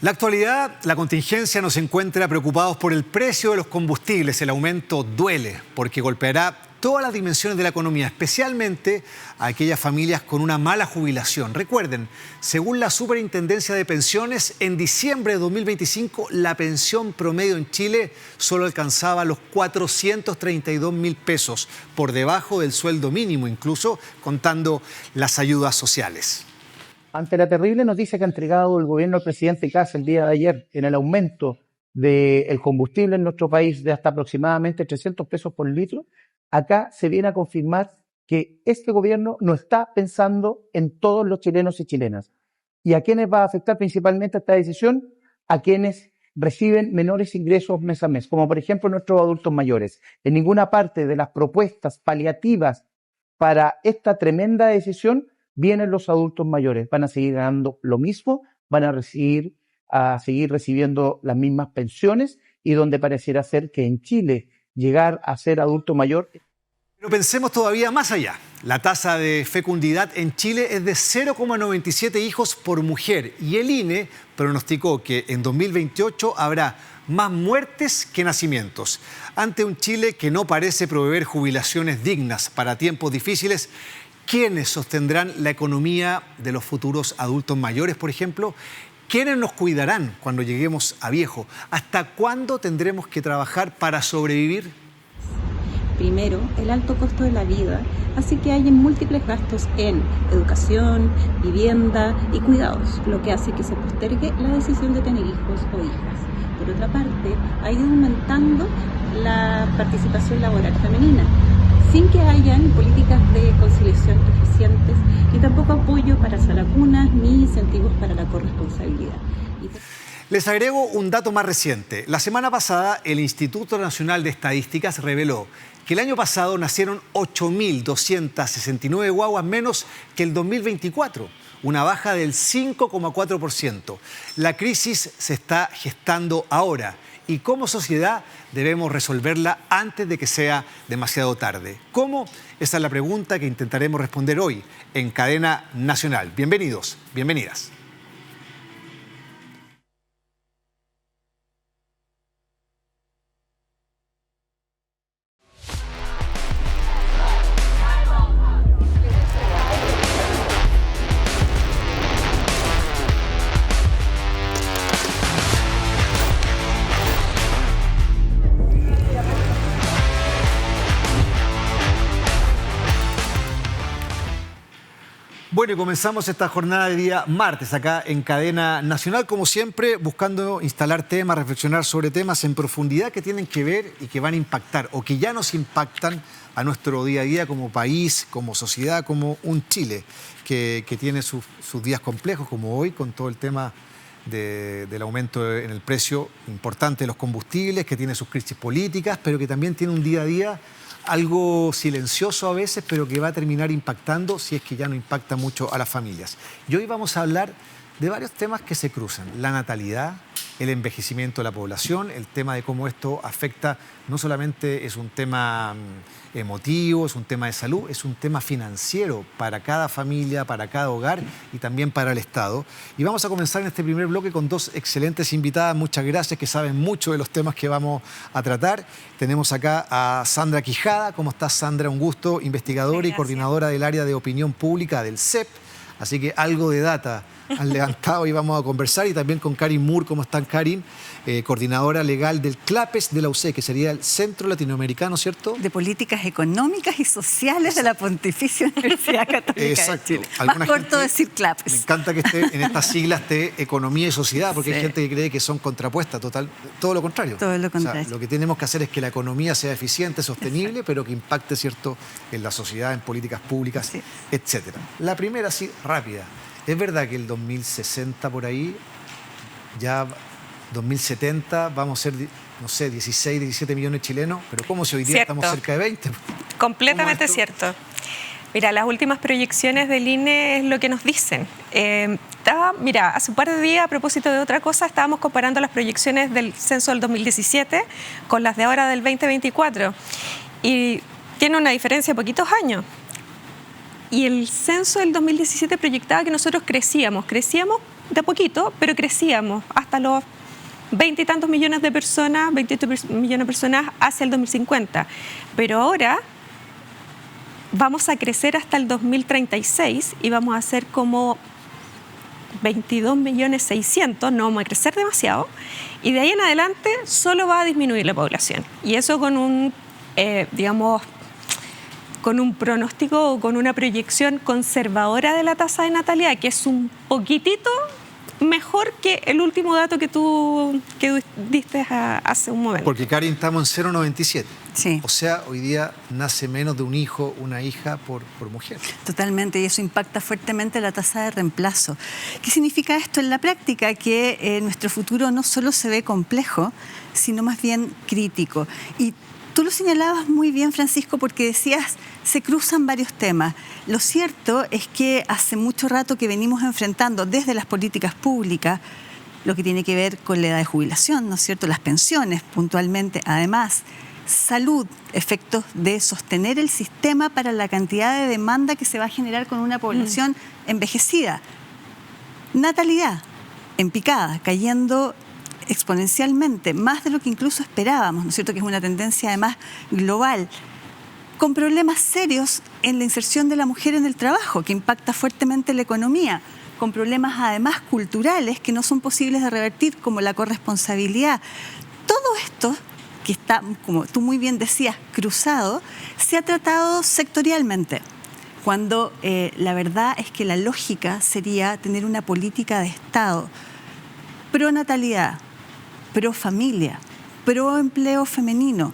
La actualidad, la contingencia nos encuentra preocupados por el precio de los combustibles. El aumento duele porque golpeará todas las dimensiones de la economía, especialmente a aquellas familias con una mala jubilación. Recuerden, según la Superintendencia de Pensiones, en diciembre de 2025 la pensión promedio en Chile solo alcanzaba los 432.000 pesos, por debajo del sueldo mínimo, incluso contando las ayudas sociales. Ante la terrible noticia que ha entregado el gobierno del presidente Kast el día de ayer en el aumento del combustible en nuestro país de hasta aproximadamente 300 pesos por litro, acá se viene a confirmar que este gobierno no está pensando en todos los chilenos y chilenas. ¿Y a quiénes va a afectar principalmente esta decisión? A quienes reciben menores ingresos mes a mes, como por ejemplo nuestros adultos mayores. En ninguna parte de las propuestas paliativas para esta tremenda decisión vienen los adultos mayores. Van a seguir ganando lo mismo, van a seguir recibiendo las mismas pensiones, y donde pareciera ser que en Chile llegar a ser adulto mayor. Pero pensemos todavía más allá. La tasa de fecundidad en Chile es de 0,97 hijos por mujer y el INE pronosticó que en 2028 habrá más muertes que nacimientos. Ante un Chile que no parece proveer jubilaciones dignas para tiempos difíciles, ¿quiénes sostendrán la economía de los futuros adultos mayores, por ejemplo? ¿Quiénes nos cuidarán cuando lleguemos a viejo? ¿Hasta cuándo tendremos que trabajar para sobrevivir? Primero, el alto costo de la vida hace que haya múltiples gastos en educación, vivienda y cuidados, lo que hace que se postergue la decisión de tener hijos o hijas. Por otra parte, ha ido aumentando la participación laboral femenina, sin que hayan políticas de conciliación eficientes, ni tampoco apoyo para salacunas ni incentivos para la corresponsabilidad. Les agrego un dato más reciente. La semana pasada, el Instituto Nacional de Estadísticas reveló que el año pasado nacieron 8.269 guaguas menos que el 2024, una baja del 5,4%. La crisis se está gestando ahora y como sociedad debemos resolverla antes de que sea demasiado tarde. ¿Cómo? Esa es la pregunta que intentaremos responder hoy en Cadena Nacional. Bienvenidos, bienvenidas. Bueno, y comenzamos esta jornada de día martes acá en Cadena Nacional, como siempre, buscando instalar temas, reflexionar sobre temas en profundidad que tienen que ver y que van a impactar o que ya nos impactan a nuestro día a día como país, como sociedad, como un Chile que tiene sus días complejos, como hoy, con todo el tema del aumento en el precio importante de los combustibles, que tiene sus crisis políticas, pero que también tiene un día a día algo silencioso a veces, pero que va a terminar impactando si es que ya no impacta mucho a las familias. Y hoy vamos a hablar de varios temas que se cruzan. La natalidad, el envejecimiento de la población, el tema de cómo esto afecta, no solamente es un tema emotivo, es un tema de salud, es un tema financiero para cada familia, para cada hogar y también para el Estado. Y vamos a comenzar en este primer bloque con dos excelentes invitadas, muchas gracias, que saben mucho de los temas que vamos a tratar. Tenemos acá a Sandra Quijada. ¿Cómo estás, Sandra? Un gusto, investigadora y coordinadora del área de opinión pública del CEP. Así que algo de data han levantado y vamos a conversar. Y también con Karin Moore. ¿Cómo están, Karin? Coordinadora legal del CLAPES de la UC, que sería el Centro Latinoamericano, ¿cierto? De Políticas Económicas y Sociales de la Pontificia Universidad Católica de Chile. Más corto decir CLAPES. Me encanta que esté en estas siglas de Economía y Sociedad, porque hay gente que cree que son contrapuestas. Todo lo contrario. Todo lo contrario. O sea, lo que tenemos que hacer es que la economía sea eficiente, sostenible, pero que impacte, ¿cierto?, en la sociedad, en políticas públicas, etcétera. La primera, sí, rápida. ¿Es verdad que el 2060 por ahí, ya 2070, vamos a ser, no sé, 16, 17 millones de chilenos? Pero ¿cómo si hoy día estamos cerca de 20? Completamente cierto. Mira, las últimas proyecciones del INE es lo que nos dicen. Mira, hace un par de días, a propósito de otra cosa, estábamos comparando las proyecciones del censo del 2017 con las de ahora del 2024. Y tiene una diferencia de poquitos años. Y el censo del 2017 proyectaba que nosotros crecíamos de a poquito, pero crecíamos hasta los 20 y tantos millones de personas, 28 millones de personas hacia el 2050. Pero ahora vamos a crecer hasta el 2036 y vamos a ser como 22.600.000, no vamos a crecer demasiado, y de ahí en adelante solo va a disminuir la población. Y eso con un, con un pronóstico o con una proyección conservadora de la tasa de natalidad, que es un poquitito mejor que el último dato que tú diste hace un momento. Porque, Karin, estamos en 0,97. Sí. O sea, hoy día nace menos de un hijo, una hija por mujer. Totalmente, y eso impacta fuertemente la tasa de reemplazo. ¿Qué significa esto en la práctica? Que nuestro futuro no solo se ve complejo, sino más bien crítico. Y tú lo señalabas muy bien, Francisco, porque decías, se cruzan varios temas. Lo cierto es que hace mucho rato que venimos enfrentando desde las políticas públicas lo que tiene que ver con la edad de jubilación, ¿no es cierto?, las pensiones puntualmente, además, salud, efectos de sostener el sistema para la cantidad de demanda que se va a generar con una población envejecida. Natalidad, en picada, cayendo exponencialmente, más de lo que incluso esperábamos, ¿no es cierto?, que es una tendencia además global, con problemas serios en la inserción de la mujer en el trabajo, que impacta fuertemente la economía, con problemas además culturales que no son posibles de revertir, como la corresponsabilidad. Todo esto, que está, como tú muy bien decías, cruzado, se ha tratado sectorialmente, cuando la verdad es que la lógica sería tener una política de Estado pro natalidad, pro familia, pro empleo femenino,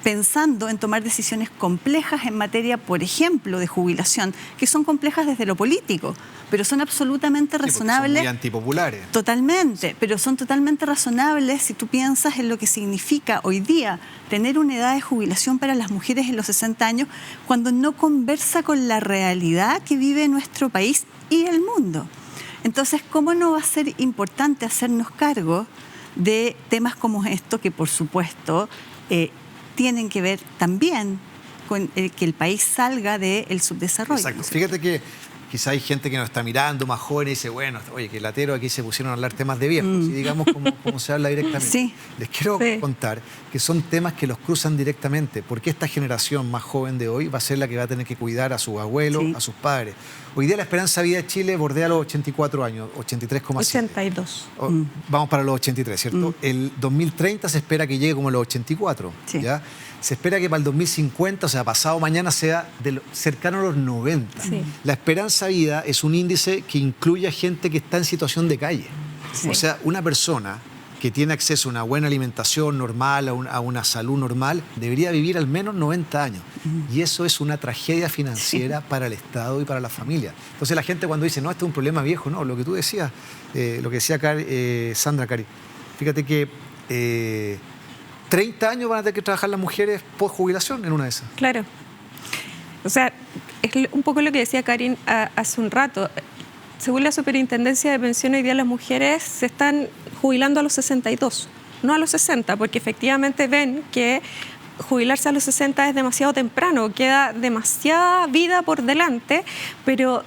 pensando en tomar decisiones complejas en materia, por ejemplo, de jubilación, que son complejas desde lo político, pero son absolutamente razonables. Son muy antipopulares. Totalmente, pero son totalmente razonables si tú piensas en lo que significa hoy día tener una edad de jubilación para las mujeres en los 60 años, cuando no conversa con la realidad que vive nuestro país y el mundo. Entonces, ¿cómo no va a ser importante hacernos cargo de temas como esto, que por supuesto tienen que ver también con que el país salga del subdesarrollo? Exacto. ¿No? Fíjate que quizá hay gente que nos está mirando, más joven, y dice, bueno, oye, que latero, aquí se pusieron a hablar temas de viejos, y digamos cómo se habla directamente. Sí. Les quiero contar que son temas que los cruzan directamente, porque esta generación más joven de hoy va a ser la que va a tener que cuidar a sus abuelos, a sus padres. Hoy día la esperanza de vida de Chile bordea los 84 años, 83,7. 82. Vamos para los 83, ¿cierto? El 2030 se espera que llegue como a los 84, Sí. ¿ya? Se espera que para el 2050, o sea, pasado mañana, sea cercano a los 90. Sí. La esperanza de vida es un índice que incluye a gente que está en situación de calle. Sí. O sea, una persona que tiene acceso a una buena alimentación normal, a una salud normal, debería vivir al menos 90 años. Y eso es una tragedia financiera para el Estado y para la familia. Entonces la gente cuando dice, no, esto es un problema viejo, no, lo que tú decías, lo que decía Sandra, Cari, fíjate que 30 años van a tener que trabajar las mujeres post jubilación en una de esas. Claro. O sea, es un poco lo que decía Karin hace un rato. Según la Superintendencia de Pensiones, hoy día las mujeres se están jubilando a los 62, no a los 60, porque efectivamente ven que jubilarse a los 60 es demasiado temprano, queda demasiada vida por delante, pero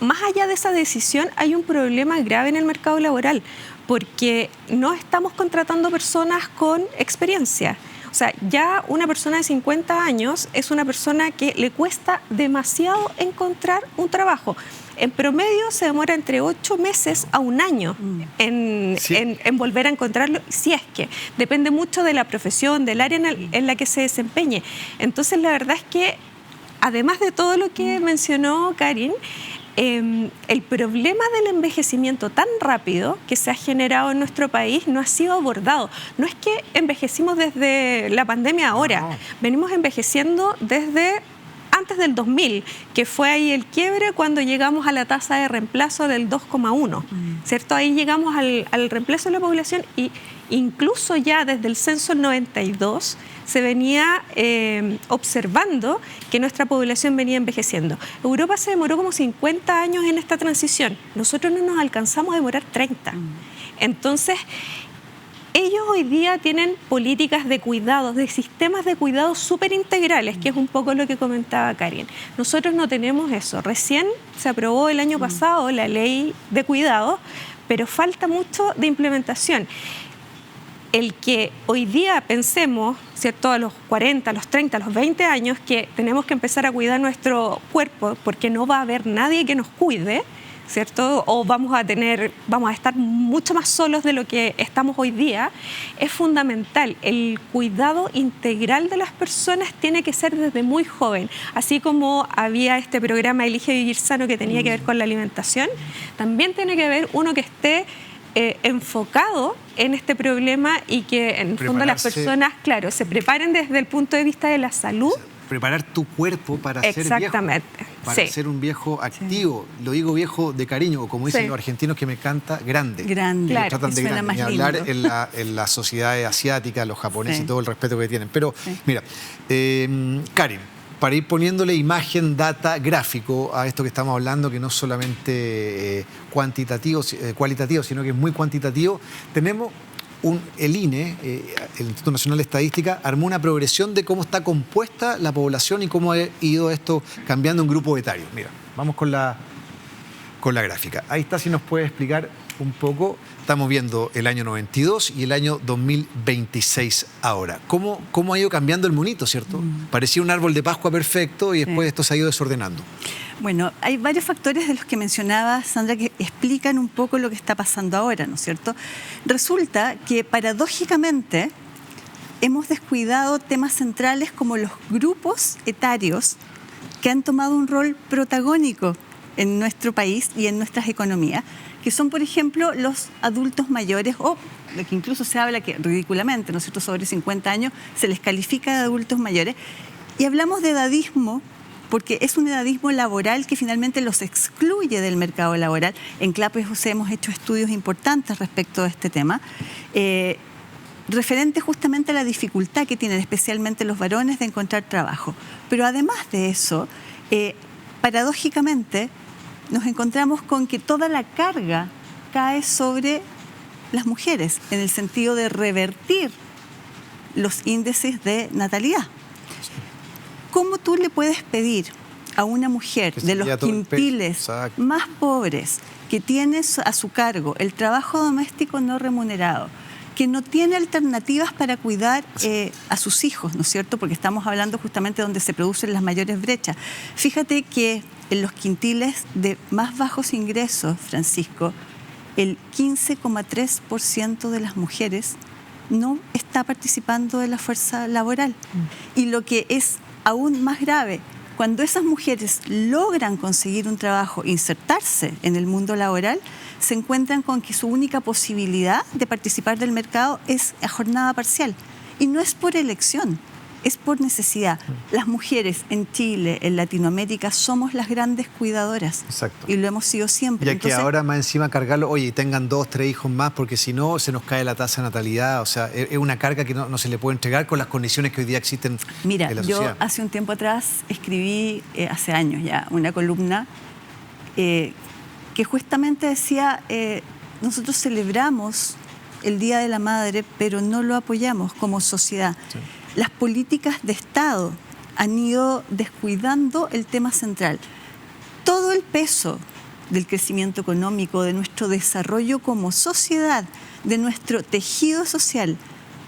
más allá de esa decisión hay un problema grave en el mercado laboral, porque no estamos contratando personas con experiencia. O sea, ya una persona de 50 años es una persona que le cuesta demasiado encontrar un trabajo. En promedio se demora entre 8 meses a un año en volver a encontrarlo, si es que depende mucho de la profesión, del área en la que se desempeñe. Entonces, la verdad es que, además de todo lo que mencionó Karin, el problema del envejecimiento tan rápido que se ha generado en nuestro país no ha sido abordado. No es que envejecimos desde la pandemia ahora, no. Venimos envejeciendo desde antes del 2000, que fue ahí el quiebre cuando llegamos a la tasa de reemplazo del 2,1, ¿cierto? Ahí llegamos al reemplazo de la población y incluso ya desde el censo del 92 se venía observando que nuestra población venía envejeciendo. Europa se demoró como 50 años en esta transición. Nosotros no nos alcanzamos a demorar 30. Entonces, ellos hoy día tienen políticas de cuidados, de sistemas de cuidados súper integrales, que es un poco lo que comentaba Karin. Nosotros no tenemos eso. Recién se aprobó el año pasado la ley de cuidados, pero falta mucho de implementación. El que hoy día pensemos, ¿cierto?, a los 40, a los 30, a los 20 años, que tenemos que empezar a cuidar nuestro cuerpo porque no va a haber nadie que nos cuide, ¿cierto? O vamos a estar mucho más solos de lo que estamos hoy día, es fundamental. El cuidado integral de las personas tiene que ser desde muy joven. Así como había este programa Elige Vivir Sano que tenía que ver con la alimentación, también tiene que haber uno que esté enfocado en este problema y que en el fondo las personas, claro, se preparen desde el punto de vista de la salud. Preparar tu cuerpo para ser viejo. Exactamente. Para ser un viejo activo. Lo digo viejo de cariño, o como dicen los argentinos que me encanta, grande. Grande. Claro, tratan de grande. Ni hablar en las sociedades asiáticas, los japoneses y todo el respeto que tienen. Pero, mira, Karin, para ir poniéndole imagen, data, gráfico a esto que estamos hablando, que no es solamente cualitativo, sino que es muy cuantitativo, tenemos el INE, el Instituto Nacional de Estadística, armó una progresión de cómo está compuesta la población y cómo ha ido esto cambiando en grupo etario. Mira, vamos con la gráfica. Ahí está, si nos puede explicar un poco. Estamos viendo el año 92 y el año 2026 ahora. ¿Cómo ha ido cambiando el monito, cierto? Parecía un árbol de Pascua perfecto y después esto se ha ido desordenando. Bueno, hay varios factores de los que mencionaba Sandra que explican un poco lo que está pasando ahora, ¿no es cierto? Resulta que paradójicamente hemos descuidado temas centrales como los grupos etarios que han tomado un rol protagónico en nuestro país y en nuestras economías, que son, por ejemplo, los adultos mayores, o lo que incluso se habla que ridículamente, ¿no es cierto?, sobre 50 años se les califica de adultos mayores. Y hablamos de edadismo porque es un edadismo laboral que finalmente los excluye del mercado laboral. En CLAPES hemos hecho estudios importantes respecto a este tema, referente justamente a la dificultad que tienen especialmente los varones de encontrar trabajo. Pero además de eso, paradójicamente, nos encontramos con que toda la carga cae sobre las mujeres, en el sentido de revertir los índices de natalidad. ¿Cómo tú le puedes pedir a una mujer de los quintiles más pobres que tiene a su cargo el trabajo doméstico no remunerado, que no tiene alternativas para cuidar a sus hijos, ¿no es cierto? Porque estamos hablando justamente donde se producen las mayores brechas. Fíjate que en los quintiles de más bajos ingresos, Francisco, el 15,3% de las mujeres no está participando de la fuerza laboral. Y lo que es aún más grave, cuando esas mujeres logran conseguir un trabajo, insertarse en el mundo laboral, se encuentran con que su única posibilidad de participar del mercado es a jornada parcial. Y no es por elección, es por necesidad. Las mujeres en Chile, en Latinoamérica, somos las grandes cuidadoras. Exacto. Y lo hemos sido siempre. Y hay que ahora más encima cargarlo, oye, tengan 2, 3 hijos más, porque si no se nos cae la tasa de natalidad. O sea, es una carga que no se le puede entregar con las condiciones que hoy día existen en la sociedad. Yo hace un tiempo atrás escribí, hace años ya, una columna que justamente decía, nosotros celebramos el Día de la Madre, pero no lo apoyamos como sociedad. Sí. Las políticas de Estado han ido descuidando el tema central. Todo el peso del crecimiento económico, de nuestro desarrollo como sociedad, de nuestro tejido social,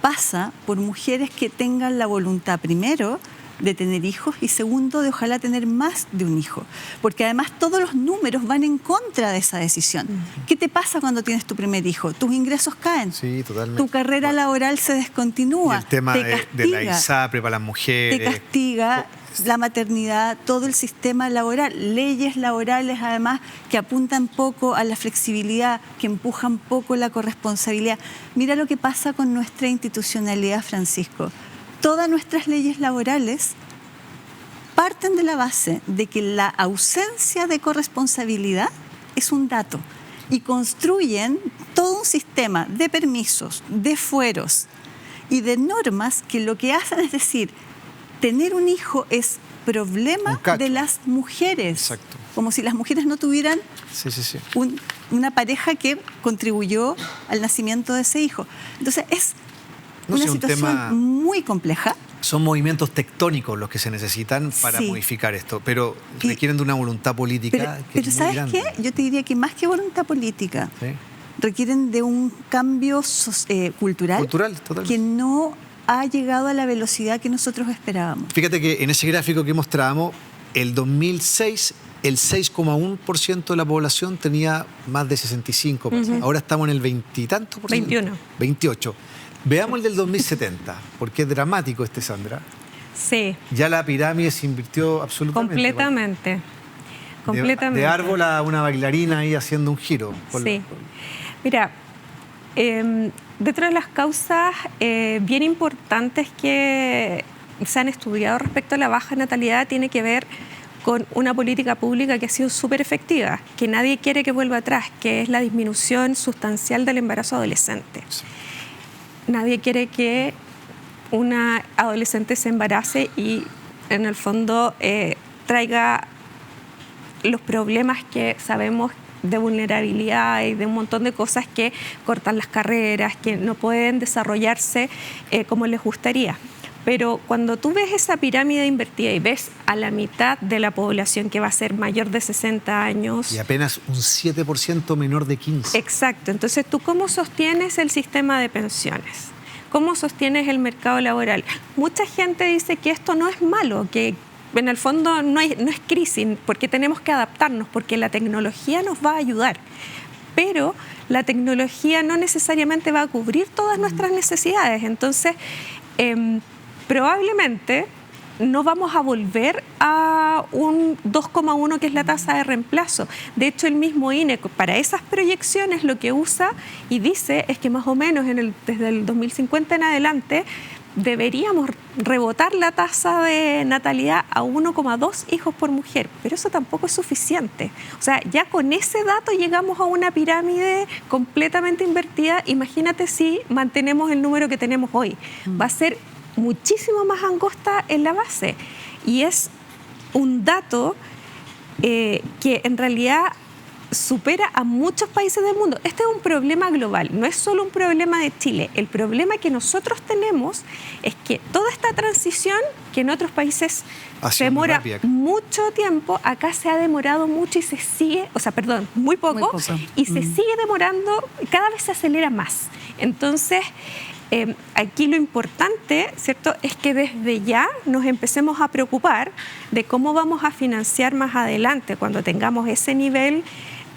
pasa por mujeres que tengan la voluntad, primero, de tener hijos y segundo, de ojalá tener más de un hijo. Porque además todos los números van en contra de esa decisión. ¿Qué te pasa cuando tienes tu primer hijo? Tus ingresos caen. Sí, totalmente. Tu carrera laboral se descontinúa. Y el tema de la ISAPRE para las mujeres. Te castiga la maternidad, todo el sistema laboral. Leyes laborales además que apuntan poco a la flexibilidad, que empujan poco la corresponsabilidad. Mira lo que pasa con nuestra institucionalidad, Francisco. Todas nuestras leyes laborales parten de la base de que la ausencia de corresponsabilidad es un dato y construyen todo un sistema de permisos, de fueros y de normas que lo que hacen es decir, tener un hijo es problema de las mujeres. Exacto. Como si las mujeres no tuvieran una pareja que contribuyó al nacimiento de ese hijo. Entonces es una situación muy compleja. Son movimientos tectónicos los que se necesitan para modificar esto, pero requieren de una voluntad política pero ¿sabes qué? Yo te diría que más que voluntad política, requieren de un cambio cultural totalmente, que no ha llegado a la velocidad que nosotros esperábamos. Fíjate que en ese gráfico que mostrábamos, el 2006, el 6,1% de la población tenía más de 65. Ahora estamos en el 20 y tanto por ciento. 21. 28. Veamos el del 2070, porque es dramático Sandra. Sí. Ya la pirámide se invirtió absolutamente. Completamente. De árbol a una bailarina ahí haciendo un giro. Sí. Mira, dentro de las causas bien importantes que se han estudiado respecto a la baja natalidad tiene que ver con una política pública que ha sido súper efectiva, que nadie quiere que vuelva atrás, que es la disminución sustancial del embarazo adolescente. Sí. Nadie quiere que una adolescente se embarace y en el fondo traiga los problemas que sabemos de vulnerabilidad y de un montón de cosas que cortan las carreras, que no pueden desarrollarse como les gustaría. Pero cuando tú ves esa pirámide invertida y ves a la mitad de la población que va a ser mayor de 60 años... Y apenas un 7% menor de 15. Exacto. Entonces, ¿tú cómo sostienes el sistema de pensiones? ¿Cómo sostienes el mercado laboral? Mucha gente dice que esto no es malo, que en el fondo no es crisis, porque tenemos que adaptarnos, porque la tecnología nos va a ayudar. Pero la tecnología no necesariamente va a cubrir todas nuestras necesidades. Entonces, probablemente no vamos a volver a un 2,1 que es la tasa de reemplazo. De hecho, el mismo INE para esas proyecciones lo que usa y dice es que más o menos desde el 2050 en adelante deberíamos rebotar la tasa de natalidad a 1,2 hijos por mujer, pero eso tampoco es suficiente. O sea, ya con ese dato llegamos a una pirámide completamente invertida. Imagínate si mantenemos el número que tenemos hoy. Va a ser muchísimo más angosta en la base. Y es un dato que en realidad supera a muchos países del mundo. Este es un problema global, no es solo un problema de Chile. El problema que nosotros tenemos es que toda esta transición, que en otros países se demora mucho tiempo, acá se ha demorado mucho y se sigue, muy poco. Y se sigue demorando, cada vez se acelera más. Entonces, aquí lo importante, ¿cierto?, es que desde ya nos empecemos a preocupar de cómo vamos a financiar más adelante, cuando tengamos ese nivel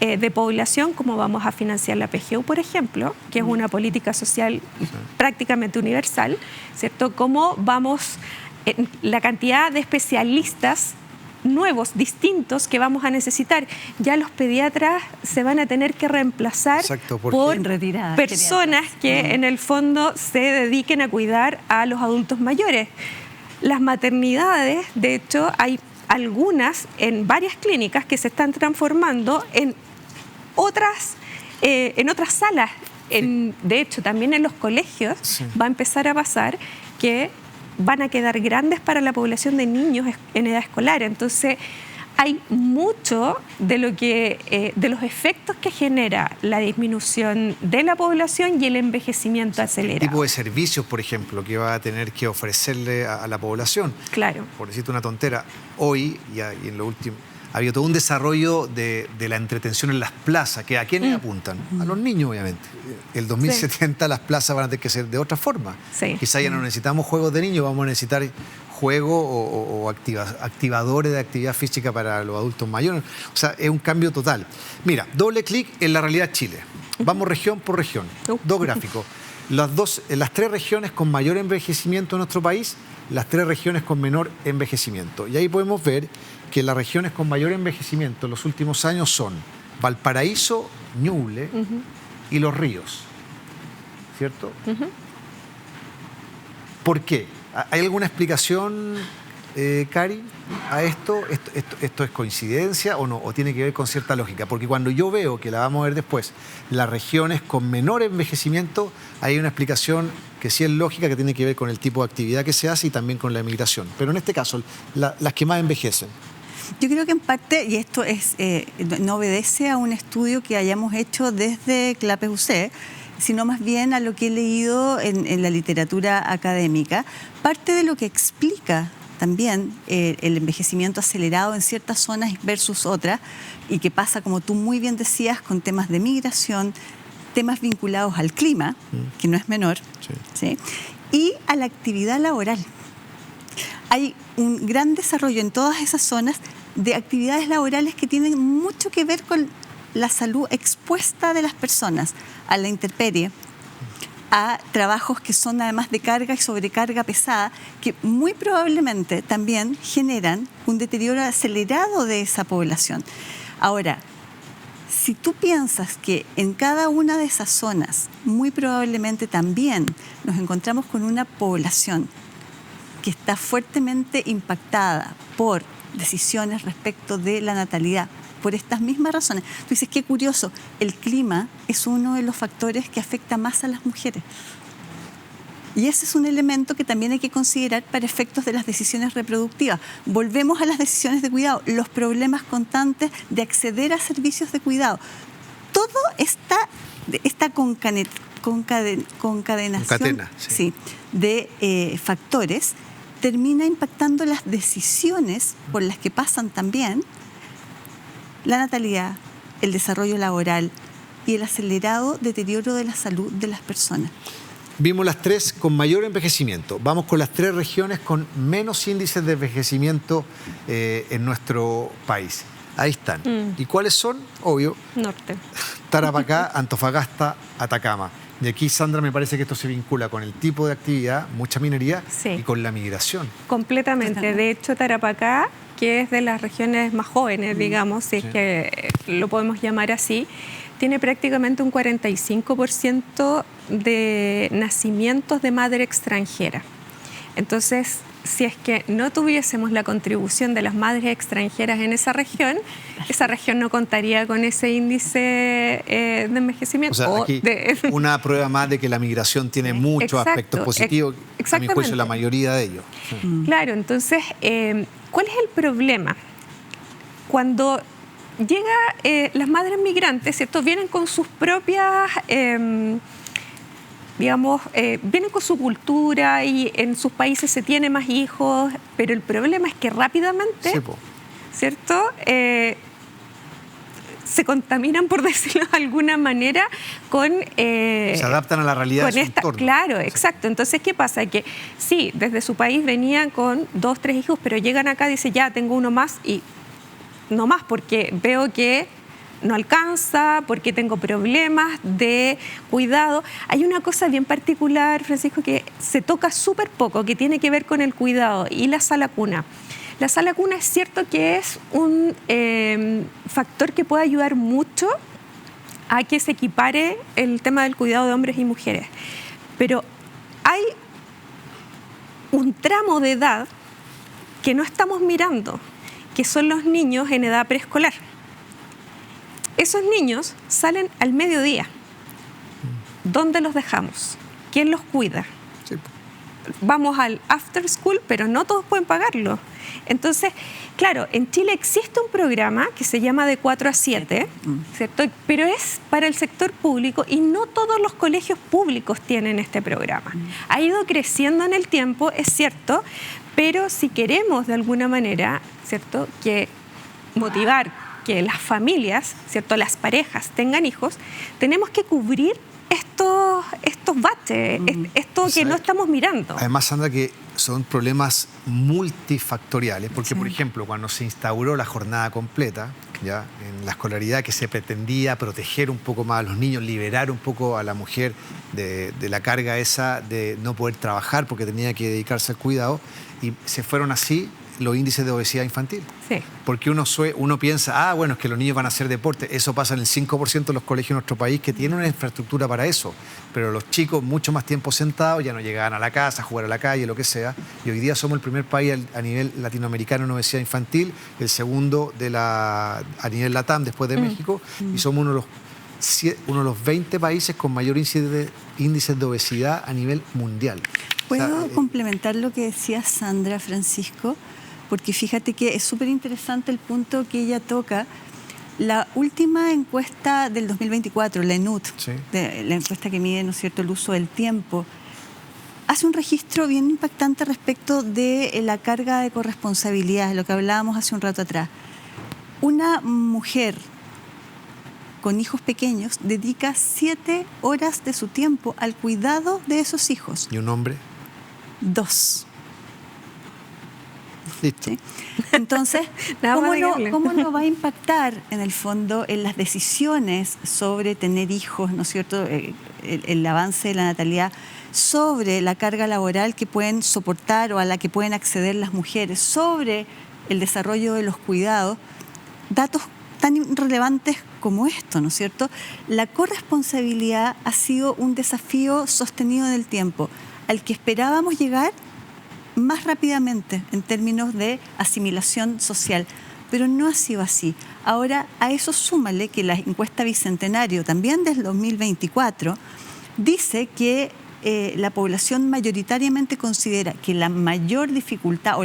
de población, cómo vamos a financiar la PGU, por ejemplo, que es una política social prácticamente universal, ¿cierto?, cómo vamos, la cantidad de especialistas nuevos, distintos, que vamos a necesitar. Ya los pediatras se van a tener que reemplazar por personas que en el fondo se dediquen a cuidar a los adultos mayores. Las maternidades, de hecho, hay algunas en varias clínicas que se están transformando en otras salas. De hecho, también en los colegios va a empezar a pasar que van a quedar grandes para la población de niños en edad escolar. Entonces, hay mucho de los efectos que genera la disminución de la población y el envejecimiento acelerado. ¿Qué tipo de servicios, por ejemplo, que va a tener que ofrecerle a la población? Claro. Por decirte una tontera, hoy y en lo último ha habido todo un desarrollo de la entretención en las plazas, que ¿a quiénes apuntan? A los niños, obviamente. El 2070 las plazas van a tener que ser de otra forma. Quizá ya no necesitamos juegos de niños, vamos a necesitar juegos o activadores de actividad física para los adultos mayores. O sea, es un cambio total. Mira, doble clic en la realidad Chile. Vamos región por región. Dos gráficos. Las tres regiones con mayor envejecimiento en nuestro país, las tres regiones con menor envejecimiento. Y ahí podemos ver que las regiones con mayor envejecimiento en los últimos años son Valparaíso, Ñuble y Los Ríos. ¿Cierto? ¿Por qué? ¿Hay alguna explicación, Cari, a esto? ¿Esto es coincidencia o no? ¿O tiene que ver con cierta lógica? Porque cuando yo veo, que la vamos a ver después, las regiones con menor envejecimiento, hay una explicación que sí es lógica, que tiene que ver con el tipo de actividad que se hace y también con la migración. Pero en este caso, las que más envejecen. Yo creo que en parte, y esto no obedece a un estudio que hayamos hecho desde CLAPES-UC, sino más bien a lo que he leído en la literatura académica, parte de lo que explica también el envejecimiento acelerado en ciertas zonas versus otras, y que pasa, como tú muy bien decías, con temas de migración, temas vinculados al clima, que no es menor, ¿sí? Y a la actividad laboral. Hay un gran desarrollo en todas esas zonas de actividades laborales que tienen mucho que ver con la salud expuesta de las personas a la intemperie, a trabajos que son además de carga y sobrecarga pesada, que muy probablemente también generan un deterioro acelerado de esa población. Ahora, si tú piensas que en cada una de esas zonas muy probablemente también nos encontramos con una población que está fuertemente impactada por decisiones respecto de la natalidad, por estas mismas razones. Tú dices, qué curioso, el clima es uno de los factores que afecta más a las mujeres. Y ese es un elemento que también hay que considerar para efectos de las decisiones reproductivas. Volvemos a las decisiones de cuidado, los problemas constantes de acceder a servicios de cuidado. Todo esta concadenación de factores termina impactando las decisiones por las que pasan también la natalidad, el desarrollo laboral y el acelerado deterioro de la salud de las personas. Vimos las 3 con mayor envejecimiento. Vamos con las 3 regiones con menos índices de envejecimiento en nuestro país. Ahí están. ¿Y cuáles son? Obvio. Norte. Tarapacá, Antofagasta, Atacama. Y aquí, Sandra, me parece que esto se vincula con el tipo de actividad, mucha minería, y con la migración. Completamente. De hecho, Tarapacá, que es de las regiones más jóvenes, digamos, si es que lo podemos llamar así, tiene prácticamente un 45% de nacimientos de madre extranjera. Entonces, si es que no tuviésemos la contribución de las madres extranjeras en esa región no contaría con ese índice de envejecimiento. O sea, aquí una prueba más de que la migración tiene muchos aspectos positivos, a mi juicio la mayoría de ellos. Claro, entonces, ¿cuál es el problema? Cuando llega las madres migrantes, ¿cierto? Vienen con sus propias, vienen con su cultura y en sus países se tiene más hijos, pero el problema es que rápidamente, ¿cierto? Se contaminan, por decirlo de alguna manera, con... se adaptan a la realidad de su entorno. Claro, exacto. Entonces, ¿qué pasa? Que sí, desde su país venían con 2, 3 hijos, pero llegan acá y dicen, ya, tengo uno más y no más, porque veo que no alcanza, porque tengo problemas de cuidado. Hay una cosa bien particular, Francisco, que se toca súper poco, que tiene que ver con el cuidado y la sala cuna. La sala cuna es cierto que es un factor que puede ayudar mucho a que se equipare el tema del cuidado de hombres y mujeres. Pero hay un tramo de edad que no estamos mirando, que son los niños en edad preescolar. Esos niños salen al mediodía. ¿Dónde los dejamos? ¿Quién los cuida? Sí. Vamos al after school, pero no todos pueden pagarlo. Entonces, claro, en Chile existe un programa que se llama de 4 a 7, ¿cierto? Pero es para el sector público y no todos los colegios públicos tienen este programa. Ha ido creciendo en el tiempo, es cierto, pero si queremos de alguna manera, ¿cierto?, que motivar que las familias, ¿cierto?, las parejas tengan hijos, tenemos que cubrir estos baches, esto que no estamos mirando. Además, Sandra, que son problemas multifactoriales, porque, por ejemplo, cuando se instauró la jornada completa, ya en la escolaridad, que se pretendía proteger un poco más a los niños, liberar un poco a la mujer de la carga esa de no poder trabajar porque tenía que dedicarse al cuidado, y se fueron así los índices de obesidad infantil. Sí. Porque uno piensa, bueno, es que los niños van a hacer deporte. Eso pasa en el 5% de los colegios de nuestro país que tienen una infraestructura para eso. Pero los chicos, mucho más tiempo sentados, ya no llegaban a la casa, a jugar a la calle, lo que sea. Y hoy día somos el primer país a nivel latinoamericano en obesidad infantil, el segundo a nivel LATAM después de México, y somos uno de los 20 países con mayor índices de obesidad a nivel mundial. ¿Puedo complementar lo que decía Sandra, Francisco? Porque fíjate que es súper interesante el punto que ella toca. La última encuesta del 2024, la ENUD, la encuesta que mide, ¿no es cierto?, el uso del tiempo, hace un registro bien impactante respecto de la carga de corresponsabilidad, lo que hablábamos hace un rato atrás. Una mujer con hijos pequeños dedica 7 horas de su tiempo al cuidado de esos hijos. ¿Y un hombre? 2. Listo. ¿Sí? Entonces, ¿cómo no va a impactar en el fondo en las decisiones sobre tener hijos, ¿no es cierto? El avance de la natalidad, sobre la carga laboral que pueden soportar o a la que pueden acceder las mujeres, sobre el desarrollo de los cuidados, datos tan relevantes como esto, ¿no es cierto? La corresponsabilidad ha sido un desafío sostenido en el tiempo, al que esperábamos llegar más rápidamente en términos de asimilación social, pero no ha sido así. Ahora, a eso súmale que la encuesta Bicentenario, también del 2024, dice que la población mayoritariamente considera que la mayor dificultad o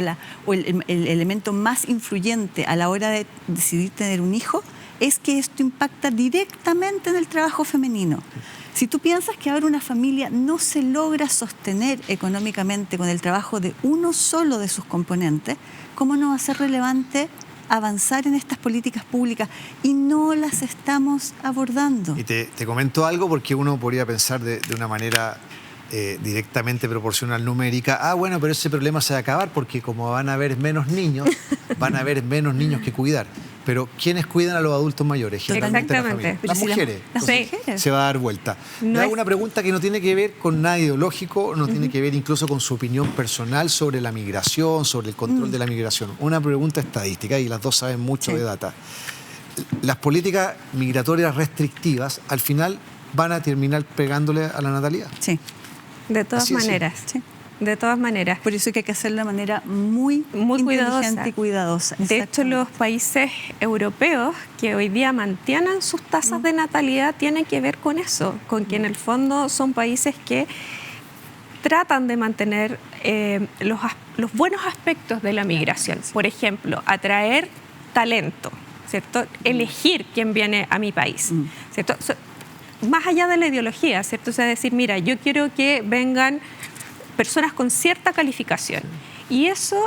el elemento más influyente a la hora de decidir tener un hijo es que esto impacta directamente en el trabajo femenino. Si tú piensas que ahora una familia no se logra sostener económicamente con el trabajo de uno solo de sus componentes, ¿cómo no va a ser relevante avanzar en estas políticas públicas? Y no las estamos abordando. Y te comento algo porque uno podría pensar de una manera directamente proporcional numérica, bueno, pero ese problema se va a acabar porque como van a haber menos niños, van a haber menos niños que cuidar. Pero ¿quiénes cuidan a los adultos mayores? Generalmente Exactamente. la familia. Las mujeres. Las mujeres. Se va a dar vuelta. No Le hago una pregunta que no tiene que ver con nada ideológico, no tiene que ver incluso con su opinión personal sobre la migración, sobre el control de la migración. Una pregunta estadística, y las dos saben mucho de data. Las políticas migratorias restrictivas, al final, van a terminar pegándole a la natalidad. Sí. De todas maneras. Sí. De todas maneras. Por eso hay que hacerlo de manera muy cuidadosa. Y cuidadosa. De hecho, los países europeos que hoy día mantienen sus tasas de natalidad tienen que ver con eso, con que en el fondo son países que tratan de mantener los buenos aspectos de la migración. Por ejemplo, atraer talento, ¿cierto? Elegir quién viene a mi país, ¿cierto? Más allá de la ideología, ¿cierto? O sea, decir, mira, yo quiero que vengan personas con cierta calificación. Y eso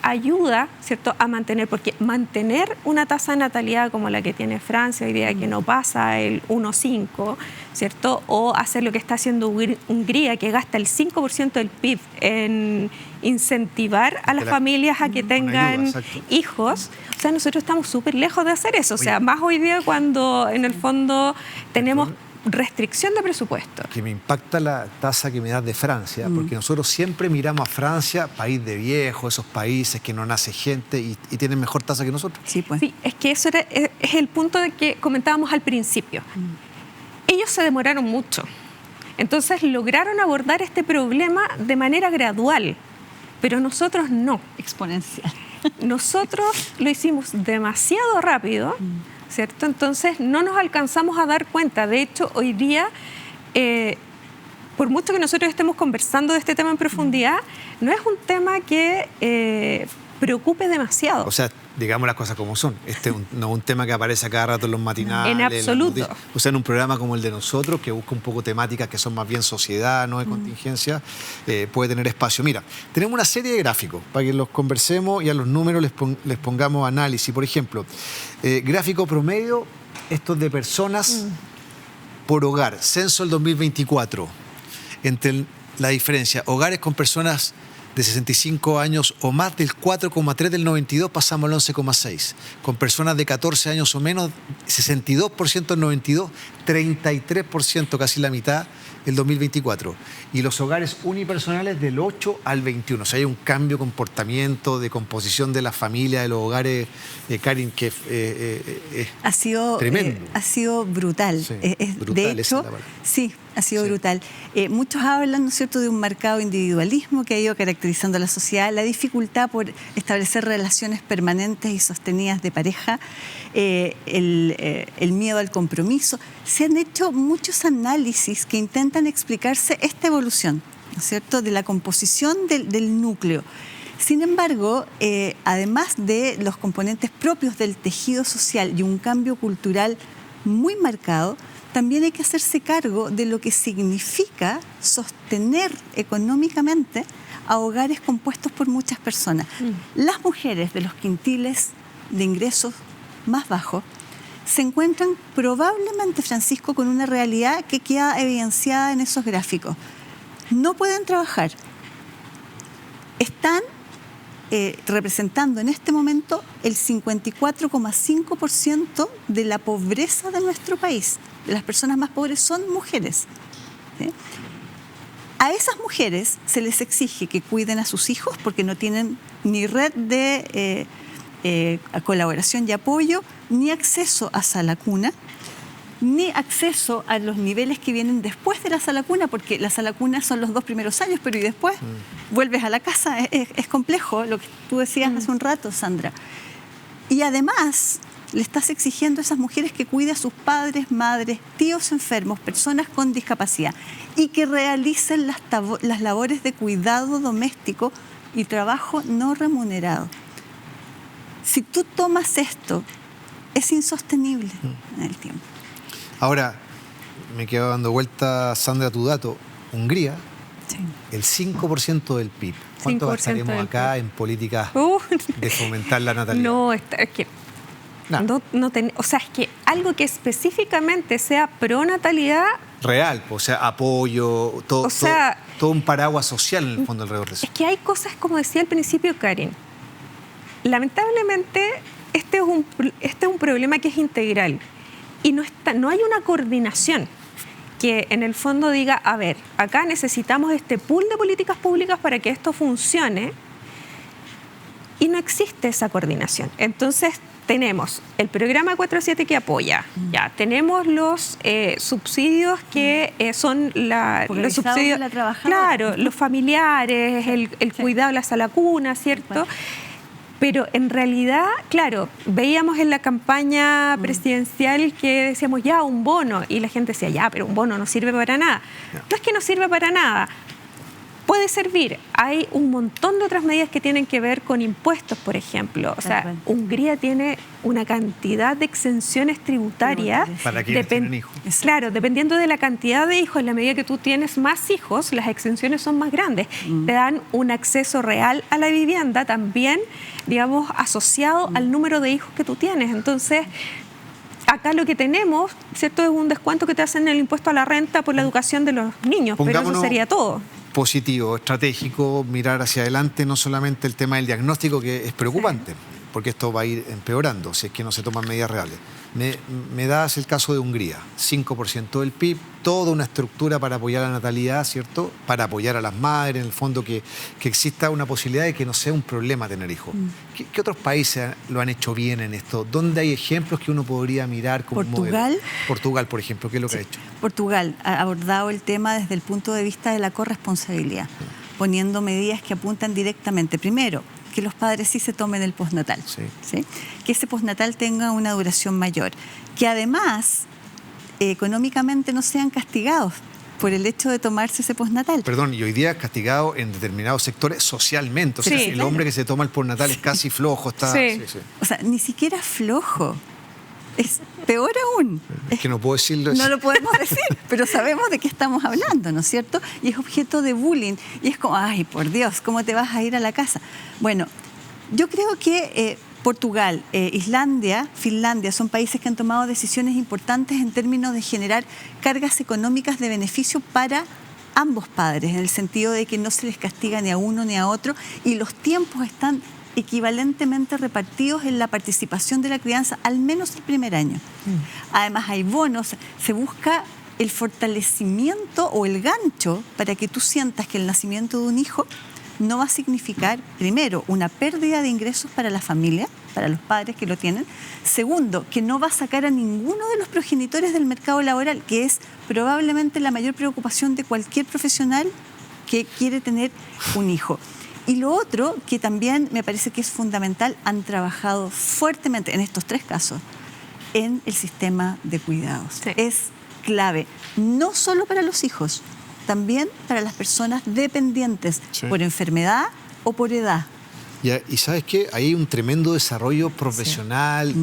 ayuda, ¿cierto?, a mantener, porque mantener una tasa de natalidad como la que tiene Francia hoy día, que no pasa el 1,5, ¿cierto?, o hacer lo que está haciendo Hungría, que gasta el 5% del PIB en incentivar a las familias a que tengan hijos. O sea, nosotros estamos súper lejos de hacer eso. O sea, más hoy día cuando en el fondo tenemos restricción de presupuesto. Que me impacta la tasa que me das de Francia, porque nosotros siempre miramos a Francia, país de viejos, esos países que no nace gente y tienen mejor tasa que nosotros. Sí, pues. Sí, es que eso es el punto de que comentábamos al principio. Ellos se demoraron mucho. Entonces lograron abordar este problema de manera gradual, pero nosotros no. Exponencial. Nosotros lo hicimos demasiado rápido, ¿cierto? Entonces no nos alcanzamos a dar cuenta. De hecho, hoy día, por mucho que nosotros estemos conversando de este tema en profundidad, no es un tema que preocupe demasiado. O sea, digamos las cosas como son. No es un tema que aparece a cada rato en los matinales. En absoluto. O sea, en un programa como el de nosotros, que busca un poco temáticas que son más bien sociedad, no de contingencia, puede tener espacio. Mira, tenemos una serie de gráficos para que los conversemos y a los números les pongamos análisis. Por ejemplo, gráfico promedio, estos de personas por hogar. Censo del 2024. Entre la diferencia, hogares con personas de 65 años o más, del 4,3 del 92 pasamos al 11,6. Con personas de 14 años o menos, 62% el 92, 33%, casi la mitad, el 2024. Y los hogares unipersonales del 8 al 21. O sea, hay un cambio de comportamiento, de composición de la familia, de los hogares, Karin, que ha sido tremendo. Ha sido brutal. Sí, brutal, de hecho, sí, ha sido brutal. Muchos hablan, ¿no es cierto?, de un marcado individualismo que ha ido caracterizando a la sociedad, la dificultad por establecer relaciones permanentes y sostenidas de pareja, el miedo al compromiso. Se han hecho muchos análisis que intentan explicarse esta evolución, ¿no es cierto?, de la composición del núcleo. Sin embargo, además de los componentes propios del tejido social y un cambio cultural muy marcado, también hay que hacerse cargo de lo que significa sostener económicamente a hogares compuestos por muchas personas. Las mujeres de los quintiles de ingresos más bajos se encuentran probablemente, Francisco, con una realidad que queda evidenciada en esos gráficos. No pueden trabajar. Están representando en este momento el 54,5% de la pobreza de nuestro país. De las personas más pobres son mujeres. ¿Sí? A esas mujeres se les exige que cuiden a sus hijos porque no tienen ni red de colaboración y apoyo, ni acceso a sala cuna, ni acceso a los niveles que vienen después de la sala cuna, porque la sala cuna son los 2 primeros años, pero y después vuelves a la casa. Es complejo lo que tú decías hace un rato, Sandra. Y además le estás exigiendo a esas mujeres que cuiden a sus padres, madres, tíos enfermos, personas con discapacidad y que realicen las labores de cuidado doméstico y trabajo no remunerado. Si tú tomas esto, es insostenible en el tiempo. Ahora, me quedo dando vuelta, Sandra, a tu dato. Hungría, Sí. el 5% del PIB. ¿Cuánto 5% gastaremos del acá PIB? en políticas de fomentar la natalidad? No, es que o sea, es que algo que específicamente sea pro natalidad. Real, o sea, apoyo, todo un paraguas social en el fondo alrededor de eso. Es que hay cosas, como decía al principio Karin, lamentablemente este es un problema que es integral y no hay una coordinación que en el fondo diga, a ver, acá necesitamos este pool de políticas públicas para que esto funcione, y no existe esa coordinación. Entonces tenemos el programa 47 que apoya, ya tenemos los subsidios que son los subsidios de la trabajadora. Claro, los familiares, el cuidado de la sala cuna, ¿cierto? Pero en realidad, claro, veíamos en la campaña presidencial que decíamos ya un bono, y la gente decía ya, pero un bono no sirve para nada. No es que no sirve para nada. Puede servir. Hay un montón de otras medidas que tienen que ver con impuestos, por ejemplo. O sea, Hungría tiene una cantidad de exenciones tributarias. Para quienes tienen hijos. Claro, dependiendo de la cantidad de hijos, en la medida que tú tienes más hijos, las exenciones son más grandes. Te dan un acceso real a la vivienda también, digamos, asociado al número de hijos que tú tienes. Entonces, acá lo que tenemos, ¿cierto?, es un descuento que te hacen en el impuesto a la renta por la educación de los niños, pero eso sería todo. Positivo, estratégico, mirar hacia adelante, no solamente el tema del diagnóstico, que es preocupante, porque esto va a ir empeorando si es que no se toman medidas reales. Me das el caso de Hungría, 5% del PIB, toda una estructura para apoyar la natalidad, ¿cierto? Para apoyar a las madres, en el fondo que exista una posibilidad de que no sea un problema tener hijos. ¿Qué otros países lo han hecho bien en esto? ¿Dónde hay ejemplos que uno podría mirar como ¿Portugal? modelo? Portugal, por ejemplo, ¿qué es lo que ha hecho? Portugal ha abordado el tema desde el punto de vista de la corresponsabilidad, poniendo medidas que apuntan directamente. Primero, que los padres sí se tomen el postnatal, ¿sí? Que ese postnatal tenga una duración mayor, que además económicamente no sean castigados por el hecho de tomarse ese postnatal. Perdón, y hoy día es castigado en determinados sectores socialmente. O sea, el hombre que se toma el postnatal es casi flojo. Está, O sea, ni siquiera flojo. Es peor aún. Es que no puedo decirlo. No lo podemos decir, pero sabemos de qué estamos hablando, ¿no es cierto? Y es objeto de bullying. Y es como, ay, por Dios, ¿cómo te vas a ir a la casa? Bueno, yo creo que Portugal, Islandia, Finlandia son países que han tomado decisiones importantes en términos de generar cargas económicas de beneficio para ambos padres, en el sentido de que no se les castiga ni a uno ni a otro, y los tiempos están equivalentemente repartidos en la participación de la crianza, al menos el primer año. Además hay bonos, se busca el fortalecimiento o el gancho para que tú sientas que el nacimiento de un hijo no va a significar, primero, una pérdida de ingresos para la familia, para los padres que lo tienen. Segundo, que no va a sacar a ninguno de los progenitores del mercado laboral, que es probablemente la mayor preocupación de cualquier profesional que quiere tener un hijo. Y lo otro, que también me parece que es fundamental, han trabajado fuertemente en estos 3 casos en el sistema de cuidados. Es clave, no solo para los hijos, también para las personas dependientes por enfermedad o por edad. Y ¿sabes qué? Hay un tremendo desarrollo profesional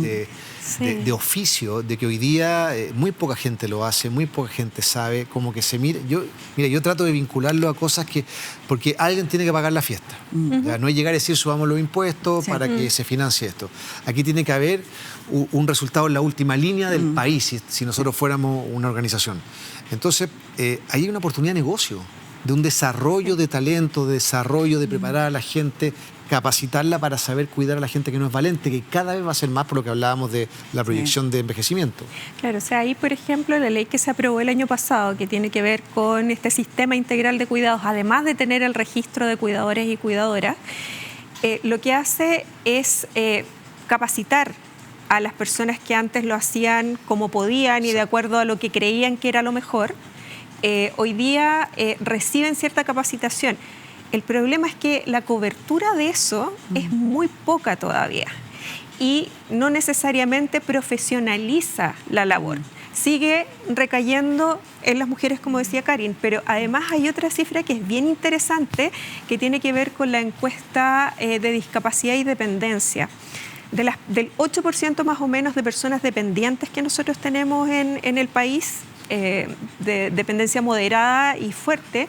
de oficio, de que hoy día muy poca gente lo hace, muy poca gente sabe, como que se mira. Yo trato de vincularlo a cosas porque alguien tiene que pagar la fiesta. Ya, no es llegar a decir subamos los impuestos para que se financie esto. Aquí tiene que haber un resultado en la última línea del país, si nosotros fuéramos una organización. Entonces, ahí hay una oportunidad de negocio, de un desarrollo de talento, de desarrollo de preparar a la gente, capacitarla para saber cuidar a la gente que no es valente, que cada vez va a ser más por lo que hablábamos de la proyección de envejecimiento. Claro, o sea, ahí, por ejemplo, la ley que se aprobó el año pasado, que tiene que ver con este sistema integral de cuidados, además de tener el registro de cuidadores y cuidadoras, lo que hace es capacitar a las personas que antes lo hacían como podían y de acuerdo a lo que creían que era lo mejor. Hoy día reciben cierta capacitación. El problema es que la cobertura de eso es muy poca todavía y no necesariamente profesionaliza la labor. Sigue recayendo en las mujeres, como decía Karin, pero además hay otra cifra que es bien interesante que tiene que ver con la encuesta de discapacidad y dependencia. Del 8% más o menos de personas dependientes que nosotros tenemos en el país, de dependencia moderada y fuerte,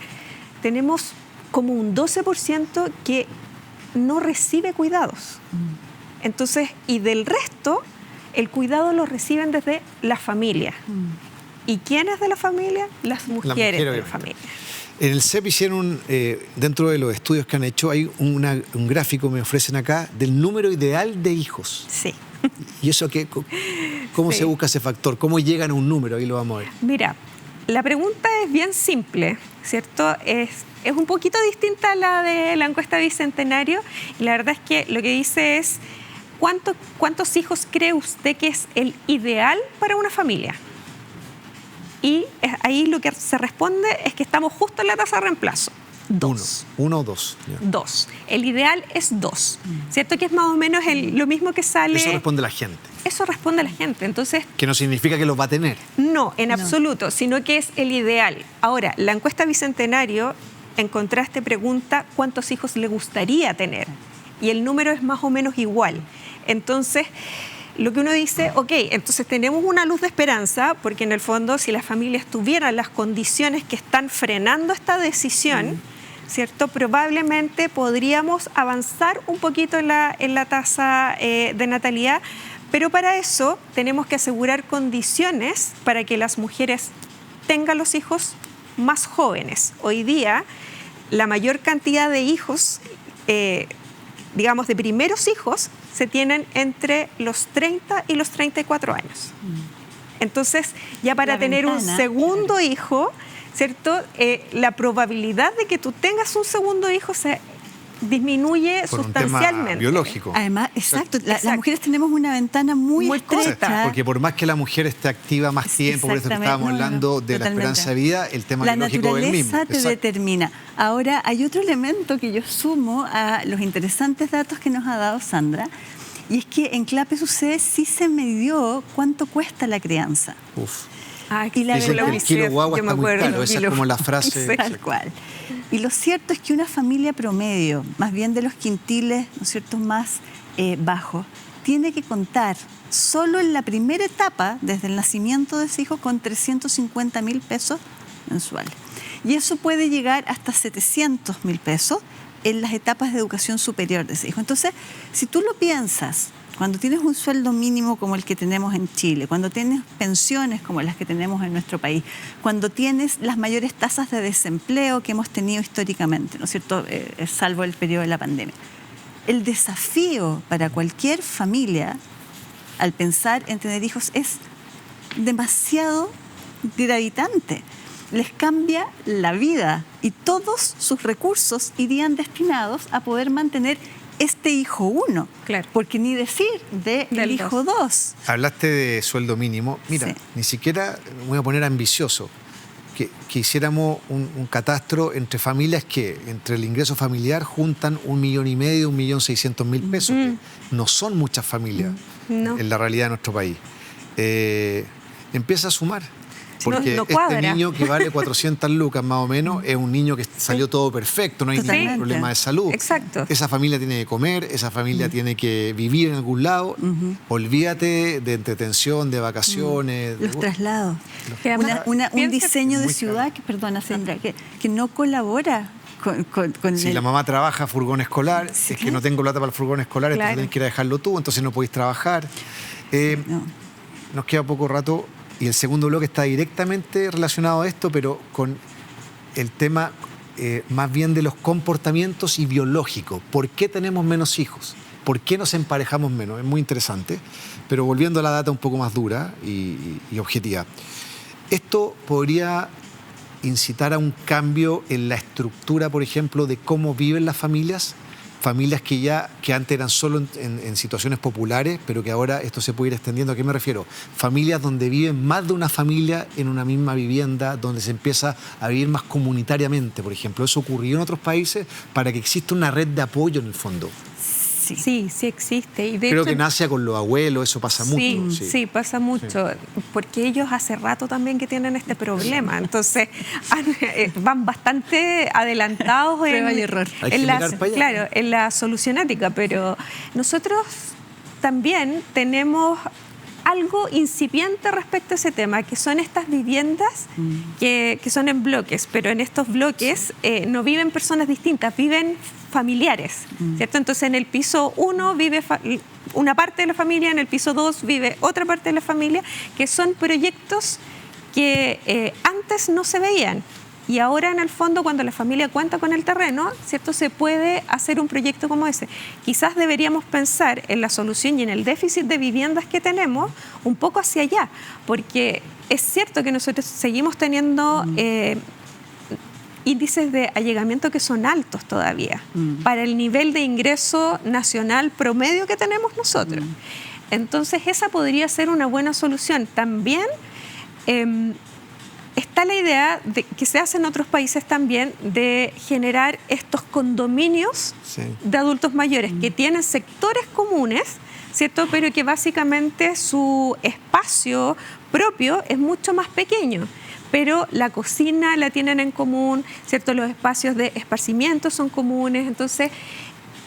tenemos como un 12% que no recibe cuidados. Entonces, y del resto, el cuidado lo reciben desde la familia. ¿Y quién es de la familia? Las mujeres de la familia. En el CEP hicieron, dentro de los estudios que han hecho, hay un gráfico, me ofrecen acá, del número ideal de hijos. Sí. ¿Y eso qué? ¿Cómo se busca ese factor? ¿Cómo llegan a un número? Ahí lo vamos a ver. Mira, la pregunta es bien simple, ¿cierto? Es un poquito distinta a la de la encuesta Bicentenario. Y la verdad es que lo que dice es, ¿cuántos hijos cree usted que es el ideal para una familia? Y ahí lo que se responde es que estamos justo en la tasa de reemplazo. 2. ¿Uno o dos? Ya. 2. El ideal es 2. ¿Cierto? Que es más o menos lo mismo que sale... Eso responde la gente. Eso responde la gente. Entonces... Que no significa que los va a tener. No, en absoluto, sino que es el ideal. Ahora, la encuesta Bicentenario, en contraste, pregunta cuántos hijos le gustaría tener. Y el número es más o menos igual. Entonces... Lo que uno dice, ok, entonces tenemos una luz de esperanza, porque en el fondo si las familias tuvieran las condiciones que están frenando esta decisión, ¿cierto? Probablemente podríamos avanzar un poquito en la tasa de natalidad, pero para eso tenemos que asegurar condiciones para que las mujeres tengan los hijos más jóvenes. Hoy día, la mayor cantidad de hijos, digamos, de primeros hijos, se tienen entre los 30 y los 34 años. Entonces, ya para tener un segundo hijo, ¿cierto? La probabilidad de que tú tengas un segundo hijo se disminuye por sustancialmente. Un tema biológico. Además, exacto. Las mujeres tenemos una ventana muy estrecha. Porque por más que la mujer esté activa más tiempo, por eso estábamos hablando de la esperanza de vida, el tema biológico es el mismo. La naturaleza te determina. Ahora, hay otro elemento que yo sumo a los interesantes datos que nos ha dado Sandra, y es que en CLAPE sucede sí se midió cuánto cuesta la crianza. Y la dicen verdad, que el kilo guagua está muy caro, esa es como la frase. Tal cual. Y lo cierto es que una familia promedio, más bien de los quintiles, ¿no es cierto?, más bajos, tiene que contar solo en la primera etapa, desde el nacimiento de ese hijo, con 350.000 pesos mensuales. Y eso puede llegar hasta 700.000 pesos en las etapas de educación superior de ese hijo. Entonces, si tú lo piensas, cuando tienes un sueldo mínimo como el que tenemos en Chile, cuando tienes pensiones como las que tenemos en nuestro país, cuando tienes las mayores tasas de desempleo que hemos tenido históricamente, ¿no es cierto?, salvo el periodo de la pandemia. El desafío para cualquier familia al pensar en tener hijos es demasiado gravitante. Les cambia la vida y todos sus recursos irían destinados a poder mantener este hijo 1, claro. Porque ni decir del hijo 2. Hablaste de sueldo mínimo. Mira, ni siquiera me voy a poner ambicioso. Que hiciéramos un catastro entre familias que entre el ingreso familiar juntan 1,5 millones, 1.600.000 pesos. Que no son muchas familias en la realidad de nuestro país. Empieza a sumar. Porque no cuadra. este niño que vale 400 lucas más o menos es un niño que salió todo perfecto, no hay Totalmente. ningún problema de salud. Exacto. Esa familia tiene que comer, esa familia tiene que vivir en algún lado. Olvídate de entretención, de vacaciones. Los traslados. Que además, Un piensa- diseño de Muy ciudad, caro. que, perdona Sandra, que no colabora con Si el... la mamá trabaja furgón escolar, Sí, es que no tengo plata para el furgón escolar, Claro. entonces tienes que ir a dejarlo tú, entonces no podéis trabajar. No. Nos queda poco rato y el segundo bloque está directamente relacionado a esto, pero con el tema más bien de los comportamientos y biológicos. ¿Por qué tenemos menos hijos? ¿Por qué nos emparejamos menos? Es muy interesante, pero volviendo a la data un poco más dura y objetiva. Esto podría incitar a un cambio en la estructura, por ejemplo, de cómo viven las familias que antes eran solo en situaciones populares, pero que ahora esto se puede ir extendiendo. ¿A qué me refiero? Familias donde viven más de una familia en una misma vivienda, donde se empieza a vivir más comunitariamente, por ejemplo. Eso ocurrió en otros países para que exista una red de apoyo en el fondo. Sí, sí existe. Y de Creo hecho, que nace con los abuelos, eso pasa mucho. Sí, pasa mucho, porque ellos hace rato también que tienen este problema, entonces van bastante adelantados Prueba y error. Hay que en mirar para allá. claro, en la solucionática, pero nosotros también tenemos algo incipiente respecto a ese tema, que son estas viviendas que son en bloques, pero en estos bloques no viven personas distintas, viven familiares, ¿cierto? Entonces en el piso 1 vive una parte de la familia, en el piso 2 vive otra parte de la familia, que son proyectos que antes no se veían. Y ahora, en el fondo, cuando la familia cuenta con el terreno, ¿cierto?, se puede hacer un proyecto como ese. Quizás deberíamos pensar en la solución y en el déficit de viviendas que tenemos un poco hacia allá, porque es cierto que nosotros seguimos teniendo índices de allegamiento que son altos todavía para el nivel de ingreso nacional promedio que tenemos nosotros. Entonces, esa podría ser una buena solución. También está la idea de, que se hace en otros países también, de generar estos condominios de adultos mayores que tienen sectores comunes, ¿cierto?, pero que básicamente su espacio propio es mucho más pequeño, pero la cocina la tienen en común, ¿cierto?, los espacios de esparcimiento son comunes. Entonces,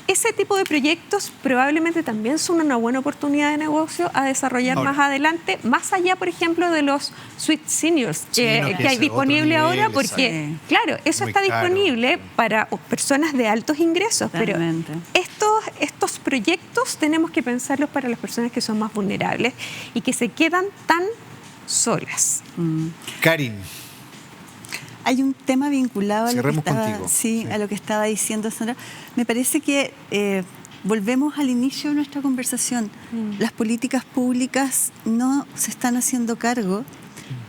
ese tipo de proyectos probablemente también son una buena oportunidad de negocio a desarrollar más adelante, más allá, por ejemplo, de los Suite Seniors que hay disponible ahora, porque, claro, eso Muy está caro. disponible para personas de altos ingresos, Totalmente. pero estos proyectos tenemos que pensarlos para las personas que son más vulnerables y que se quedan tan solas. Karin, Hay un tema vinculado a lo, que Cerremos estaba, contigo. sí, a lo que estaba diciendo Sandra. Me parece que volvemos al inicio de nuestra conversación. Las políticas públicas no se están haciendo cargo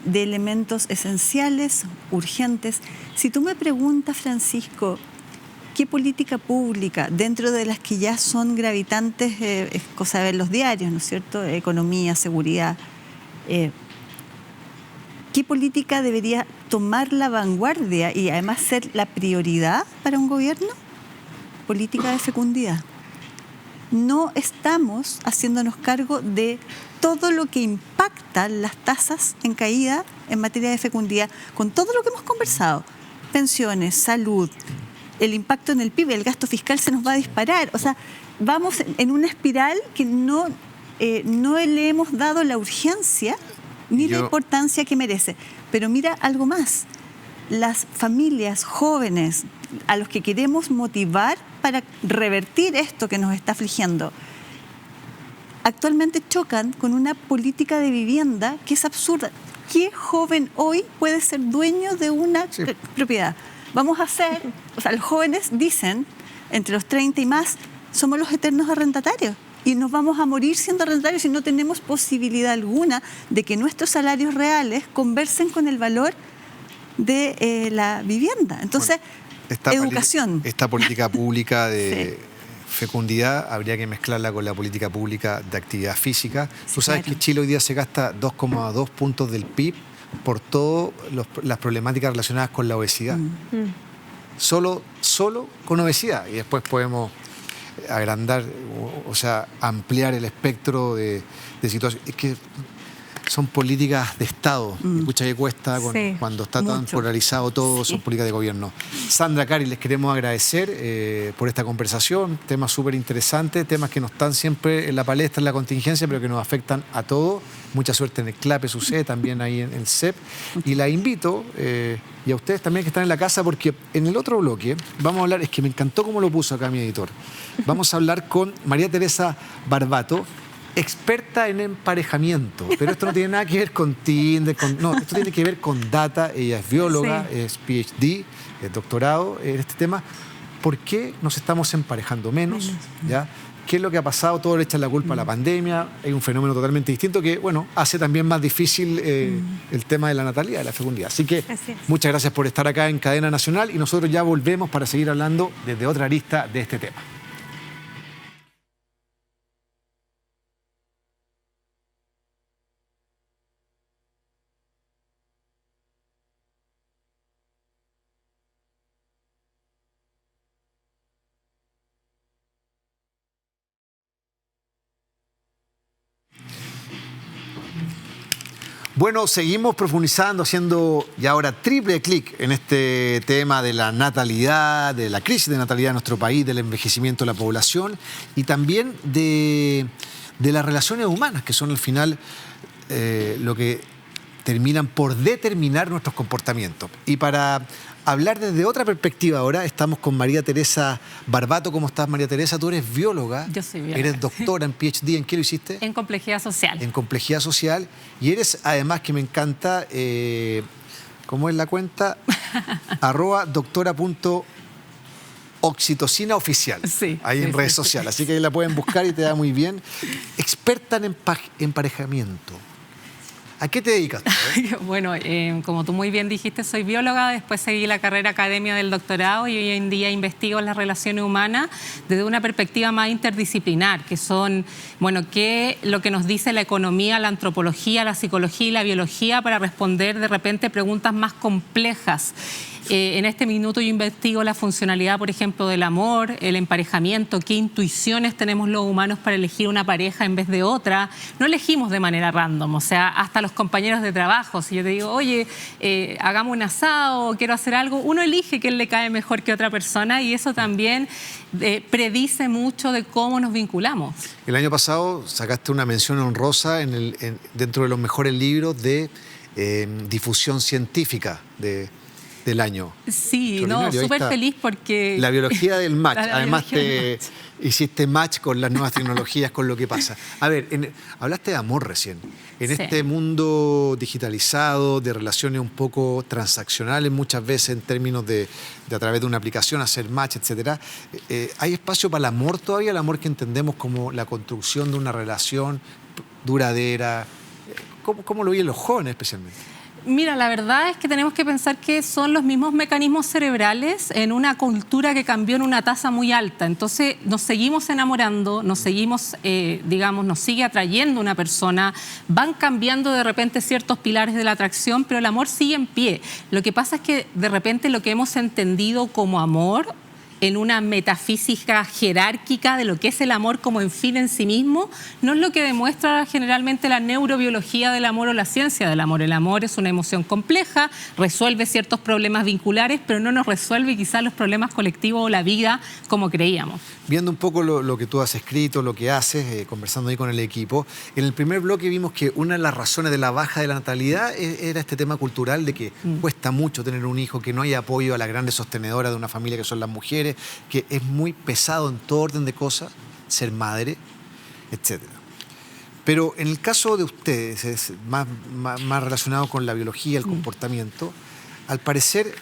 de elementos esenciales, urgentes. Si tú me preguntas, Francisco, ¿qué política pública, dentro de las que ya son gravitantes, es cosa de ver los diarios, ¿no es cierto?, economía, seguridad, ¿qué política debería tomar la vanguardia y además ser la prioridad para un gobierno? Política de fecundidad. No estamos haciéndonos cargo de todo lo que impacta las tasas en caída en materia de fecundidad, con todo lo que hemos conversado: pensiones, salud, el impacto en el PIB, el gasto fiscal se nos va a disparar. O sea, vamos en una espiral que no le hemos dado la urgencia ni la importancia que merece. Pero mira algo más: las familias jóvenes a los que queremos motivar para revertir esto que nos está afligiendo, actualmente chocan con una política de vivienda que es absurda. ¿Qué joven hoy puede ser dueño de una propiedad? Vamos a hacer, o sea, los jóvenes dicen, entre los 30 y más, somos los eternos arrendatarios. Y nos vamos a morir siendo arrendatarios si no tenemos posibilidad alguna de que nuestros salarios reales conversen con el valor de la vivienda. Entonces, educación. Esta política pública de fecundidad habría que mezclarla con la política pública de actividad física. Tú sabes que Chile hoy día se gasta 2,2 puntos del PIB por todas las problemáticas relacionadas con la obesidad. Solo con obesidad. Y después podemos agrandar, o sea, ampliar el espectro de situaciones. Es que son políticas de Estado. Escucha que cuesta Sí, cuando está tan mucho. polarizado todo, son políticas de gobierno. Sandra, Cari, les queremos agradecer por esta conversación, temas súper interesantes, temas que no están siempre en la palestra, en la contingencia, pero que nos afectan a todos. Mucha suerte en el CLAPE, SUCE, también ahí en el CEP. Y la invito, y a ustedes también que están en la casa, porque en el otro bloque vamos a hablar, es que me encantó cómo lo puso acá mi editor, vamos a hablar con María Teresa Barbato, experta en emparejamiento, pero esto no tiene nada que ver con Tinder, no, esto tiene que ver con data. Ella es bióloga, Sí. es PhD, es doctorado en este tema. ¿Por qué nos estamos emparejando menos? ¿Ya? ¿Qué es lo que ha pasado? Todo le echan la culpa a la pandemia. Hay un fenómeno totalmente distinto que, bueno, hace también más difícil el tema de la natalidad, de la fecundidad. Así que Así es. muchas gracias por estar acá en Cadena Nacional y nosotros ya volvemos para seguir hablando desde otra arista de este tema. Bueno, seguimos profundizando, haciendo ya ahora triple clic en este tema de la natalidad, de la crisis de natalidad en nuestro país, del envejecimiento de la población y también de las relaciones humanas, que son al final lo que terminan por determinar nuestros comportamientos. Y para hablar desde otra perspectiva ahora, estamos con María Teresa Barbato. ¿Cómo estás, María Teresa? Tú eres bióloga. Yo soy bióloga. Eres doctora en PhD. ¿En qué lo hiciste? En complejidad social. En complejidad social. Y eres, además, que me encanta, ¿cómo es la cuenta? @doctora.oxitocina oficial. Sí, ahí sí, en redes sí, sociales. Así que ahí la pueden buscar y te da muy bien. Experta en emparejamiento. ¿A qué te dedicas tú? Bueno, como tú muy bien dijiste, soy bióloga, después seguí la carrera academia del doctorado y hoy en día investigo las relaciones humanas desde una perspectiva más interdisciplinar, que son, bueno, lo que nos dice la economía, la antropología, la psicología y la biología para responder de repente preguntas más complejas. En este minuto yo investigo la funcionalidad, por ejemplo, del amor, el emparejamiento, qué intuiciones tenemos los humanos para elegir una pareja en vez de otra. No elegimos de manera random, o sea, hasta los compañeros de trabajo. Si yo te digo, oye, hagamos un asado, quiero hacer algo, uno elige quién le cae mejor que otra persona y eso también predice mucho de cómo nos vinculamos. El año pasado sacaste una mención honrosa dentro de los mejores libros de difusión científica del año. Sí, no, Extraordinario. Ahí súper está. feliz porque... La biología del match. La Además, biología del hiciste match con las nuevas tecnologías, con lo que pasa. A ver, hablaste de amor recién. En Sí. este mundo digitalizado, de relaciones un poco transaccionales, muchas veces en términos de a través de una aplicación hacer match, etcétera, ¿hay espacio para el amor todavía? El amor que entendemos como la construcción de una relación duradera. ¿Cómo lo viven los jóvenes especialmente? Mira, la verdad es que tenemos que pensar que son los mismos mecanismos cerebrales en una cultura que cambió en una tasa muy alta. Entonces nos seguimos enamorando, nos seguimos, nos sigue atrayendo una persona, van cambiando de repente ciertos pilares de la atracción, pero el amor sigue en pie. Lo que pasa es que de repente lo que hemos entendido como amor en una metafísica jerárquica de lo que es el amor como en fin en sí mismo, no es lo que demuestra generalmente la neurobiología del amor o la ciencia del amor. El amor es una emoción compleja, resuelve ciertos problemas vinculares, pero no nos resuelve quizás los problemas colectivos o la vida como creíamos. Viendo un poco lo que tú has escrito, lo que haces, conversando ahí con el equipo, en el primer bloque vimos que una de las razones de la baja de la natalidad era este tema cultural de que cuesta mucho tener un hijo, que no hay apoyo a las grandes sostenedoras de una familia que son las mujeres, que es muy pesado en todo orden de cosas ser madre, etc. Pero en el caso de ustedes, es más relacionado con la biología, el comportamiento, al parecer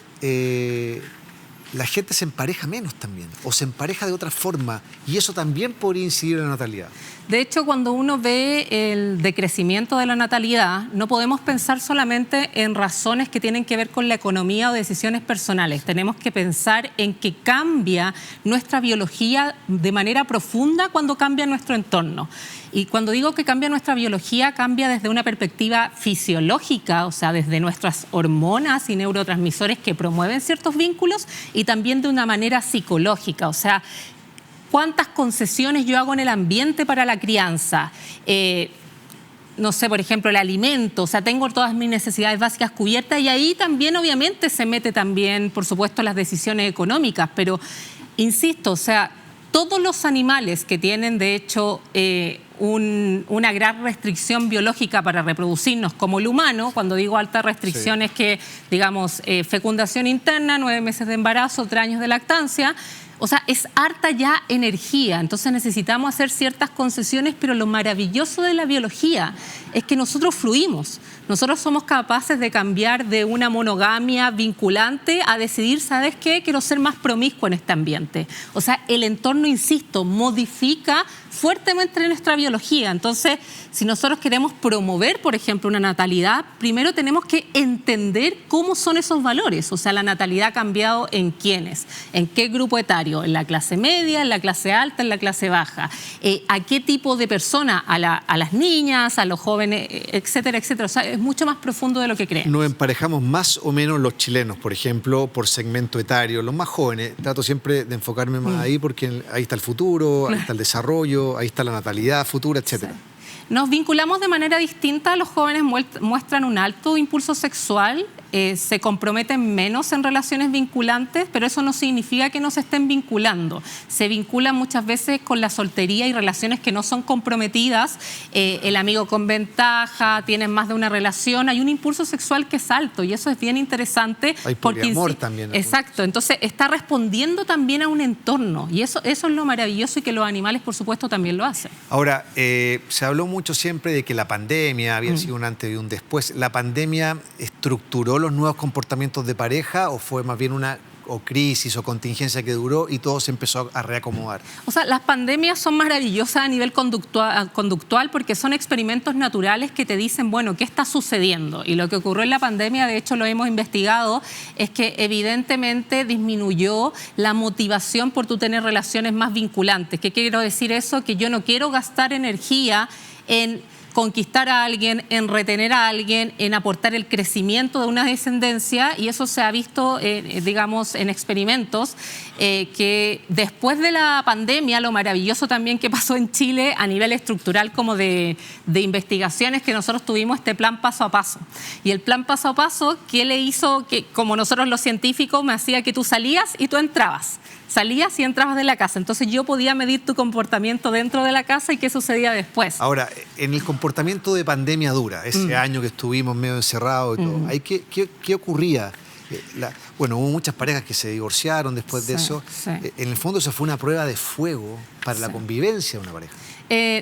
la gente se empareja menos también, o se empareja de otra forma, y eso también podría incidir en la natalidad. De hecho, cuando uno ve el decrecimiento de la natalidad, no podemos pensar solamente en razones que tienen que ver con la economía o decisiones personales. Tenemos que pensar en que cambia nuestra biología de manera profunda cuando cambia nuestro entorno. Y cuando digo que cambia nuestra biología, cambia desde una perspectiva fisiológica, o sea, desde nuestras hormonas y neurotransmisores que promueven ciertos vínculos, y también de una manera psicológica, o sea, cuántas concesiones yo hago en el ambiente para la crianza. no sé, por ejemplo, el alimento, o sea, tengo todas mis necesidades básicas cubiertas y ahí también obviamente se mete también, por supuesto, las decisiones económicas, pero insisto, o sea, todos los animales que tienen, de hecho, una gran restricción biológica para reproducirnos, como el humano, cuando digo alta restricción es que, digamos, fecundación interna, 9 meses de embarazo, 3 años de lactancia, o sea, es harta ya energía, entonces necesitamos hacer ciertas concesiones, pero lo maravilloso de la biología es que nosotros fluimos. Nosotros somos capaces de cambiar de una monogamia vinculante a decidir, ¿sabes qué? Quiero ser más promiscuo en este ambiente. O sea, el entorno, insisto, modifica fuertemente nuestra biología. Entonces, si nosotros queremos promover, por ejemplo, una natalidad, primero tenemos que entender cómo son esos valores. O sea, la natalidad ha cambiado en quiénes, en qué grupo etario, en la clase media, en la clase alta, en la clase baja, a qué tipo de persona, a las niñas, a los jóvenes, etcétera, etcétera. O sea, es mucho más profundo de lo que creemos. Nos emparejamos más o menos los chilenos, por ejemplo, por segmento etario, los más jóvenes. Trato siempre de enfocarme más ahí porque ahí está el futuro, ahí está el desarrollo, ahí está la natalidad futura, etcétera. Sí. Nos vinculamos de manera distinta, los jóvenes muestran un alto impulso sexual, se comprometen menos en relaciones vinculantes, pero eso no significa que no se estén vinculando. Se vinculan muchas veces con la soltería y relaciones que no son comprometidas, el amigo con ventaja, tienen más de una relación, hay un impulso sexual que es alto y eso es bien interesante. Hay poliamor también. Exacto, entonces está respondiendo también a un entorno y eso es lo maravilloso y que los animales, por supuesto, también lo hacen. Ahora, se habló mucho siempre de que la pandemia había sido un antes y un después. ¿La pandemia estructuró los nuevos comportamientos de pareja o fue más bien una crisis o contingencia que duró y todo se empezó a reacomodar? O sea, las pandemias son maravillosas a nivel conductual porque son experimentos naturales que te dicen, bueno, ¿qué está sucediendo? Y lo que ocurrió en la pandemia, de hecho lo hemos investigado, es que evidentemente disminuyó la motivación por tú tener relaciones más vinculantes. ¿Qué quiero decir eso? Que yo no quiero gastar energía en conquistar a alguien, en retener a alguien, en aportar el crecimiento de una descendencia y eso se ha visto, digamos, en experimentos que después de la pandemia, lo maravilloso también que pasó en Chile a nivel estructural como de investigaciones que nosotros tuvimos este plan paso a paso. Y el plan paso a paso, ¿qué le hizo? Que como nosotros los científicos me hacía que tú salías y tú entrabas. Salías y entrabas de la casa. Entonces yo podía medir tu comportamiento dentro de la casa y qué sucedía después. Ahora, en el comportamiento de pandemia dura, ese año que estuvimos medio encerrados y todo, ¿qué ocurría? Bueno, hubo muchas parejas que se divorciaron después de eso. Sí. En el fondo eso fue una prueba de fuego para la convivencia de una pareja.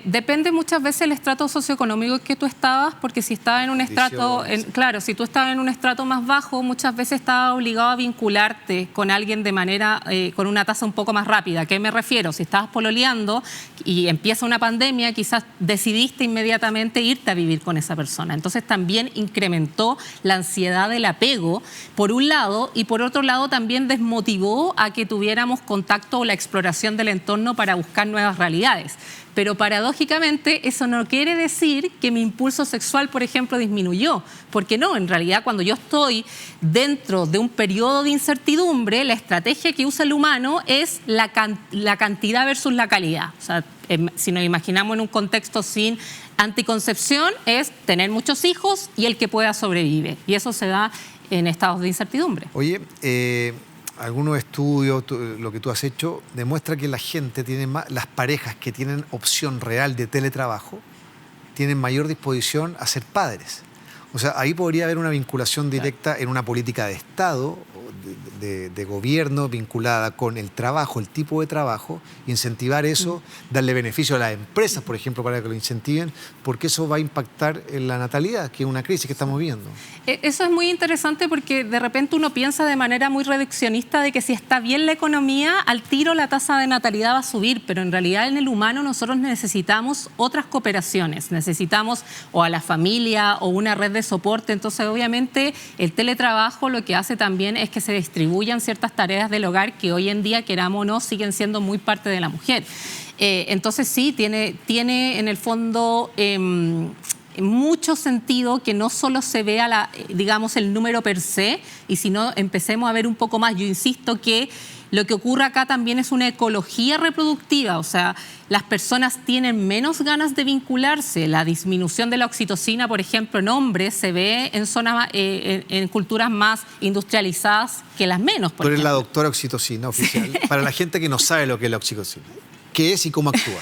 Depende muchas veces el estrato socioeconómico en que tú estabas, porque si estabas en un estrato, claro, si tú estabas en un estrato más bajo, muchas veces estabas obligado a vincularte con alguien de manera, con una tasa un poco más rápida. ¿A qué me refiero? Si estabas pololeando y empieza una pandemia, quizás decidiste inmediatamente irte a vivir con esa persona. Entonces también incrementó la ansiedad del apego, por un lado, y por otro lado también desmotivó a que tuviéramos contacto o la exploración del entorno para buscar nuevas realidades. Pero paradójicamente eso no quiere decir que mi impulso sexual, por ejemplo, disminuyó. Porque no, en realidad cuando yo estoy dentro de un periodo de incertidumbre, la estrategia que usa el humano es la cantidad versus la calidad. O sea, si nos imaginamos en un contexto sin anticoncepción, es tener muchos hijos y el que pueda sobrevive. Y eso se da en estados de incertidumbre. Oye, algunos estudios, lo que tú has hecho, demuestra que la gente tiene más, las parejas que tienen opción real de teletrabajo, tienen mayor disposición a ser padres. O sea, ahí podría haber una vinculación directa en una política de Estado, de gobierno vinculada con el trabajo, el tipo de trabajo, incentivar eso, darle beneficio a las empresas, por ejemplo, para que lo incentiven, porque eso va a impactar en la natalidad, que es una crisis que estamos viendo. Eso es muy interesante porque de repente uno piensa de manera muy reduccionista de que si está bien la economía, al tiro la tasa de natalidad va a subir, pero en realidad en el humano nosotros necesitamos otras cooperaciones, necesitamos o a la familia o una red de soporte, entonces obviamente el teletrabajo lo que hace también es que se distribuyan ciertas tareas del hogar que hoy en día, queramos o no, siguen siendo muy parte de la mujer. Entonces sí, tiene en el fondo mucho sentido que no solo se vea, digamos, el número per se, y sino empecemos a ver un poco más. Yo insisto que lo que ocurre acá también es una ecología reproductiva, o sea, las personas tienen menos ganas de vincularse. La disminución de la oxitocina, por ejemplo, en hombres se ve en zonas, en culturas más industrializadas que las menos. Tú eres la doctora oxitocina oficial. Para la gente que no sabe lo que es la oxitocina. ¿Qué es y cómo actúa?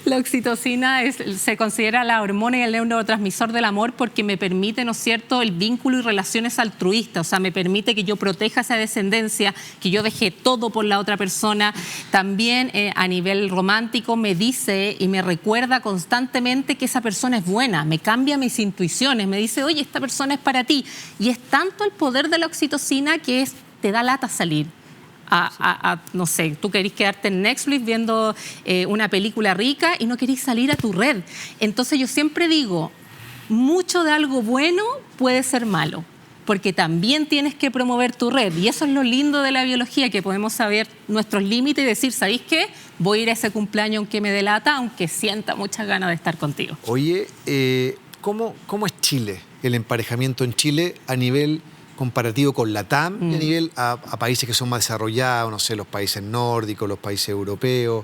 La oxitocina se considera la hormona y el neurotransmisor del amor porque me permite, ¿no es cierto?, el vínculo y relaciones altruistas. O sea, me permite que yo proteja esa descendencia, que yo deje todo por la otra persona. También a nivel romántico me dice y me recuerda constantemente que esa persona es buena. Me cambia mis intuiciones. Me dice, oye, esta persona es para ti. Y es tanto el poder de la oxitocina que te da lata salir. No sé, tú querís quedarte en Netflix viendo una película rica y no querís salir a tu red. Entonces yo siempre digo, mucho de algo bueno puede ser malo, porque también tienes que promover tu red. Y eso es lo lindo de la biología, que podemos saber nuestros límites y decir, ¿sabéis qué? Voy a ir a ese cumpleaños aunque me dé lata, aunque sienta muchas ganas de estar contigo. Oye, ¿cómo es Chile? El emparejamiento en Chile a nivel comparativo con la TAM y a nivel a países que son más desarrollados, no sé, los países nórdicos, los países europeos.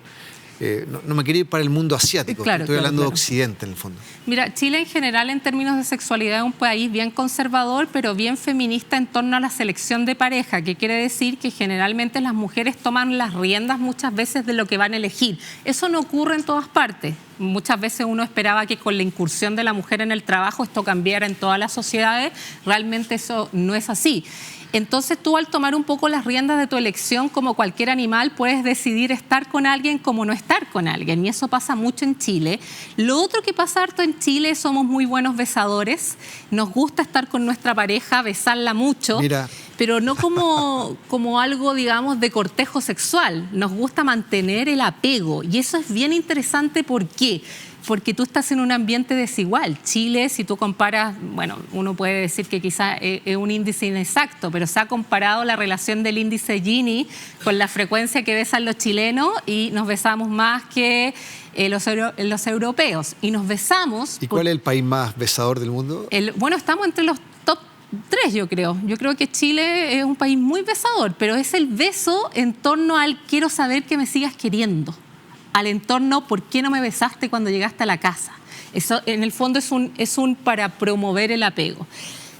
No me quería ir para el mundo asiático, estoy hablando de Occidente en el fondo. Mira, Chile en general en términos de sexualidad es un país bien conservador, pero bien feminista en torno a la selección de pareja, que quiere decir que generalmente las mujeres toman las riendas muchas veces de lo que van a elegir. Eso no ocurre en todas partes. Muchas veces uno esperaba que con la incursión de la mujer en el trabajo esto cambiara en todas las sociedades. Realmente eso no es así. Entonces tú, al tomar un poco las riendas de tu elección, como cualquier animal, puedes decidir estar con alguien como no estar con alguien, y eso pasa mucho en Chile. Lo otro que pasa harto en Chile, somos muy buenos besadores, nos gusta estar con nuestra pareja, besarla mucho. Mira, pero no como algo, digamos, de cortejo sexual. Nos gusta mantener el apego, y eso es bien interesante. ¿Por qué? Porque tú estás en un ambiente desigual. Chile, si tú comparas, bueno, uno puede decir que quizás es un índice inexacto, pero se ha comparado la relación del índice Gini con la frecuencia que besan los chilenos, y nos besamos más que los europeos. Y nos besamos... ¿Y cuál es el país más besador del mundo? Bueno, estamos entre los top 3, yo creo. Yo creo que Chile es un país muy besador, pero es el beso en torno al quiero saber que me sigas queriendo, al entorno ¿por qué no me besaste cuando llegaste a la casa? Eso en el fondo es un para promover el apego.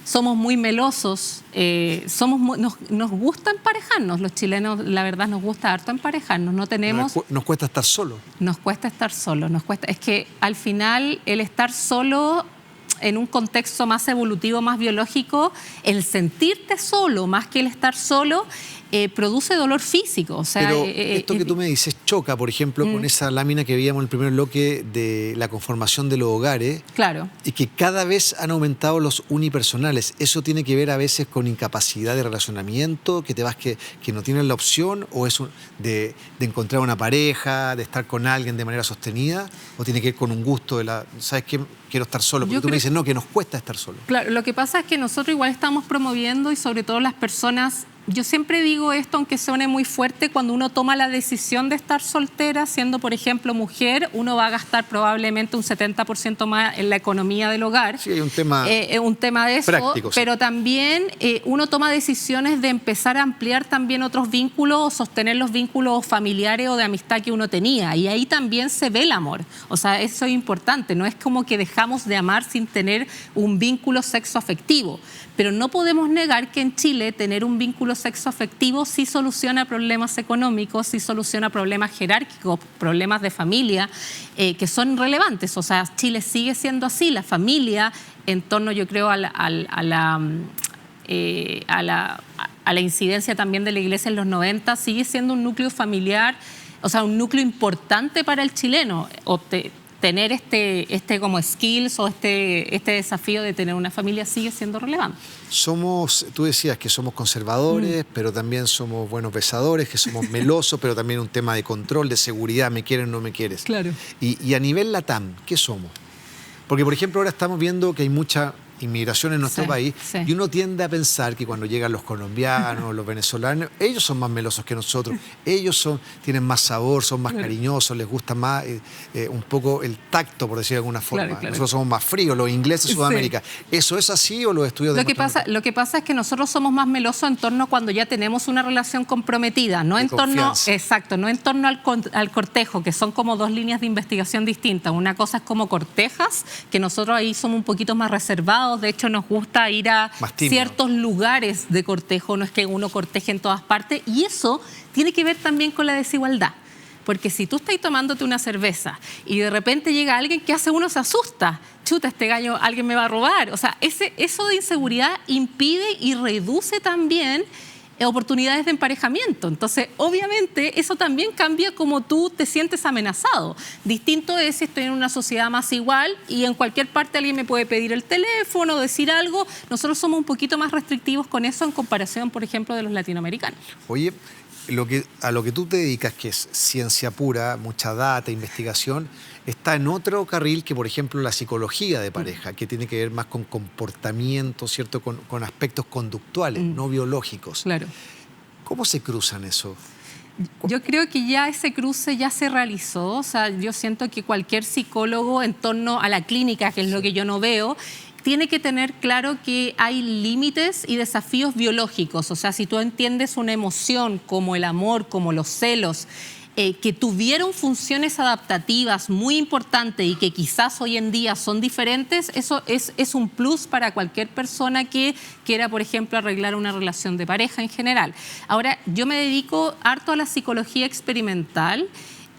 Somos muy melosos, nos gusta emparejarnos. Los chilenos, la verdad, nos gusta harto emparejarnos. No tenemos... Nos cuesta estar solo. Nos cuesta estar solos. Es que al final el estar solo en un contexto más evolutivo, más biológico, el sentirte solo más que el estar solo produce dolor físico. O sea, pero esto que tú me dices choca, por ejemplo, con esa lámina que veíamos en el primer bloque de la conformación de los hogares. Claro. Y que cada vez han aumentado los unipersonales. ¿Eso tiene que ver a veces con incapacidad de relacionamiento, que no tienes la opción, o es de encontrar una pareja, de estar con alguien de manera sostenida, o tiene que ver con un gusto ¿sabes qué? Quiero estar solo, porque tú me dices, no, que nos cuesta estar solo. Claro, lo que pasa es que nosotros igual estamos promoviendo, y sobre todo las personas... Yo siempre digo esto, aunque suene muy fuerte, cuando uno toma la decisión de estar soltera, siendo, por ejemplo, mujer, uno va a gastar probablemente un 70% más en la economía del hogar. Sí, hay un tema de eso, práctico, pero también uno toma decisiones de empezar a ampliar también otros vínculos, o sostener los vínculos familiares o de amistad que uno tenía, y ahí también se ve el amor. O sea, eso es importante, no es como que dejamos de amar sin tener un vínculo sexoafectivo, pero no podemos negar que en Chile tener un vínculo sexoafectivo sí soluciona problemas económicos, sí soluciona problemas jerárquicos, problemas de familia que son relevantes. O sea, Chile sigue siendo así, la familia en torno, yo creo, a la incidencia también de la Iglesia en los 90, sigue siendo un núcleo familiar, o sea, un núcleo importante para el chileno. Tener este como skills o este desafío de tener una familia sigue siendo relevante. Tú decías que somos conservadores, pero también somos buenos besadores, que somos melosos, pero también un tema de control, de seguridad, me quieres, no me quieres. Claro. Y a nivel LATAM, ¿qué somos? Porque, por ejemplo, ahora estamos viendo que hay mucha inmigración en nuestro Sí, país, sí. y uno tiende a pensar que cuando llegan los colombianos, los venezolanos, ellos son más melosos que nosotros, tienen más sabor, son más cariñosos, les gusta más un poco el tacto, por decir de alguna forma. Claro. Nosotros somos más fríos, los ingleses de Sudamérica. ¿Eso es así o los estudios Lo que demuestran pasa es que nosotros somos más melosos en torno a cuando ya tenemos una relación comprometida, no De en torno, confianza. exacto, no en torno al cortejo, que son como dos líneas de investigación distintas. Una cosa es como cortejas, que nosotros ahí somos un poquito más reservados, de hecho nos gusta ir a Más tímido. ciertos lugares de cortejo, no es que uno corteje en todas partes, y eso tiene que ver también con la desigualdad. Porque si tú estás tomándote una cerveza y de repente llega alguien, ¿qué hace? Uno se asusta. Chuta, este gallo, alguien me va a robar. O sea, eso de inseguridad impide y reduce también oportunidades de emparejamiento. Entonces, obviamente, eso también cambia como tú te sientes amenazado. Distinto es si estoy en una sociedad más igual y en cualquier parte alguien me puede pedir el teléfono, decir algo. Nosotros somos un poquito más restrictivos con eso en comparación, por ejemplo, de los latinoamericanos. Oye, a lo que tú te dedicas, que es ciencia pura, mucha data, investigación, está en otro carril que, por ejemplo, la psicología de pareja, que tiene que ver más con comportamiento, ¿cierto? Con aspectos conductuales, no biológicos. Claro. ¿Cómo se cruzan eso? Yo creo que ya ese cruce ya se realizó. O sea, yo siento que cualquier psicólogo en torno a la clínica, que es lo que yo no veo, tiene que tener claro que hay límites y desafíos biológicos. O sea, si tú entiendes una emoción como el amor, como los celos, que tuvieron funciones adaptativas muy importantes y que quizás hoy en día son diferentes, eso es un plus para cualquier persona que quiera, por ejemplo, arreglar una relación de pareja en general. Ahora, yo me dedico harto a la psicología experimental,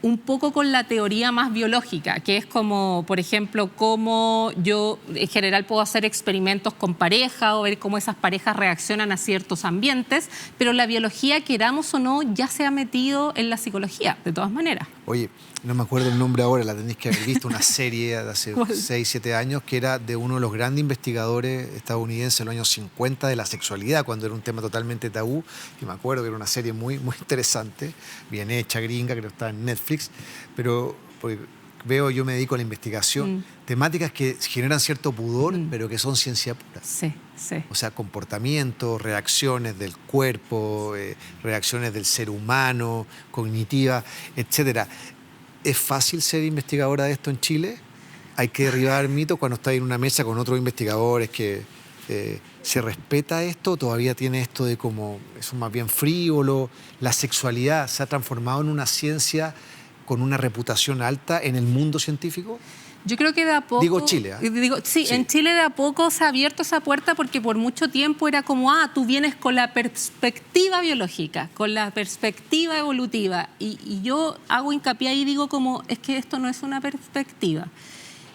un poco con la teoría más biológica, que es como, por ejemplo, cómo yo en general puedo hacer experimentos con pareja o ver cómo esas parejas reaccionan a ciertos ambientes, pero la biología, queramos o no, ya se ha metido en la psicología, de todas maneras. Oye, no me acuerdo el nombre ahora, la tenéis que haber visto, una serie de hace ¿Cuál? 6, 7 años, que era de uno de los grandes investigadores estadounidenses en los años 50 de la sexualidad, cuando era un tema totalmente tabú, y me acuerdo que era una serie muy, muy interesante, bien hecha, gringa, creo que está en Netflix, pero porque yo me dedico a la investigación, temáticas que generan cierto pudor, pero que son ciencia pura. Sí, sí. O sea, comportamientos, reacciones del cuerpo, reacciones del ser humano, cognitivas, etcétera. ¿Es fácil ser investigadora de esto en Chile? ¿Hay que derribar mitos cuando está en una mesa con otros investigadores que se respeta esto? ¿Todavía tiene esto de como eso más bien frívolo? ¿La sexualidad se ha transformado en una ciencia con una reputación alta en el mundo científico? Yo creo que de a poco... Digo Chile, ¿eh? Sí, Sí. en Chile de a poco se ha abierto esa puerta porque por mucho tiempo era como, tú vienes con la perspectiva biológica, con la perspectiva evolutiva. Y yo hago hincapié y digo como, es que esto no es una perspectiva.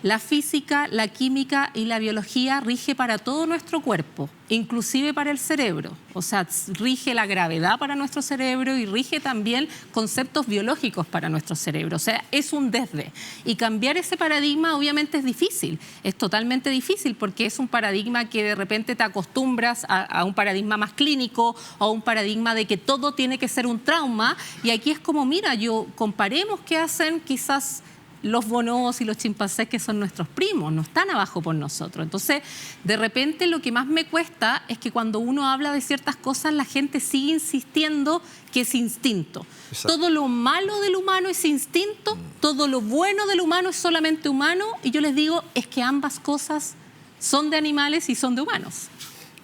La física, la química y la biología rige para todo nuestro cuerpo, inclusive para el cerebro. O sea, rige la gravedad para nuestro cerebro y rige también conceptos biológicos para nuestro cerebro. O sea, es un desde. Y cambiar ese paradigma obviamente es difícil, es totalmente difícil porque es un paradigma que de repente te acostumbras a un paradigma más clínico o a un paradigma de que todo tiene que ser un trauma. Y aquí es como, mira, comparemos qué hacen quizás los bonobos y los chimpancés, que son nuestros primos, no están abajo por nosotros. Entonces, de repente lo que más me cuesta es que cuando uno habla de ciertas cosas, la gente sigue insistiendo que es instinto. Exacto. Todo lo malo del humano es instinto, todo lo bueno del humano es solamente humano, y yo les digo, es que ambas cosas son de animales y son de humanos.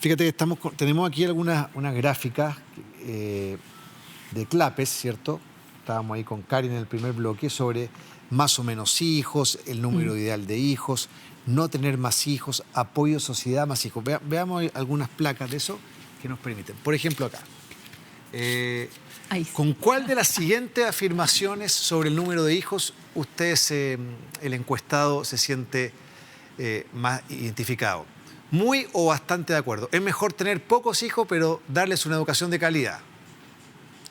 Fíjate que tenemos aquí unas gráficas de Clapes, ¿cierto? Estábamos ahí con Karin en el primer bloque sobre más o menos hijos, el número ideal de hijos, no tener más hijos, apoyo sociedad, más hijos. Veamos algunas placas de eso que nos permiten. Por ejemplo, acá. Ahí sí. ¿Con cuál de las siguientes afirmaciones sobre el número de hijos el encuestado se siente más identificado? Muy o bastante de acuerdo. Es mejor tener pocos hijos, pero darles una educación de calidad.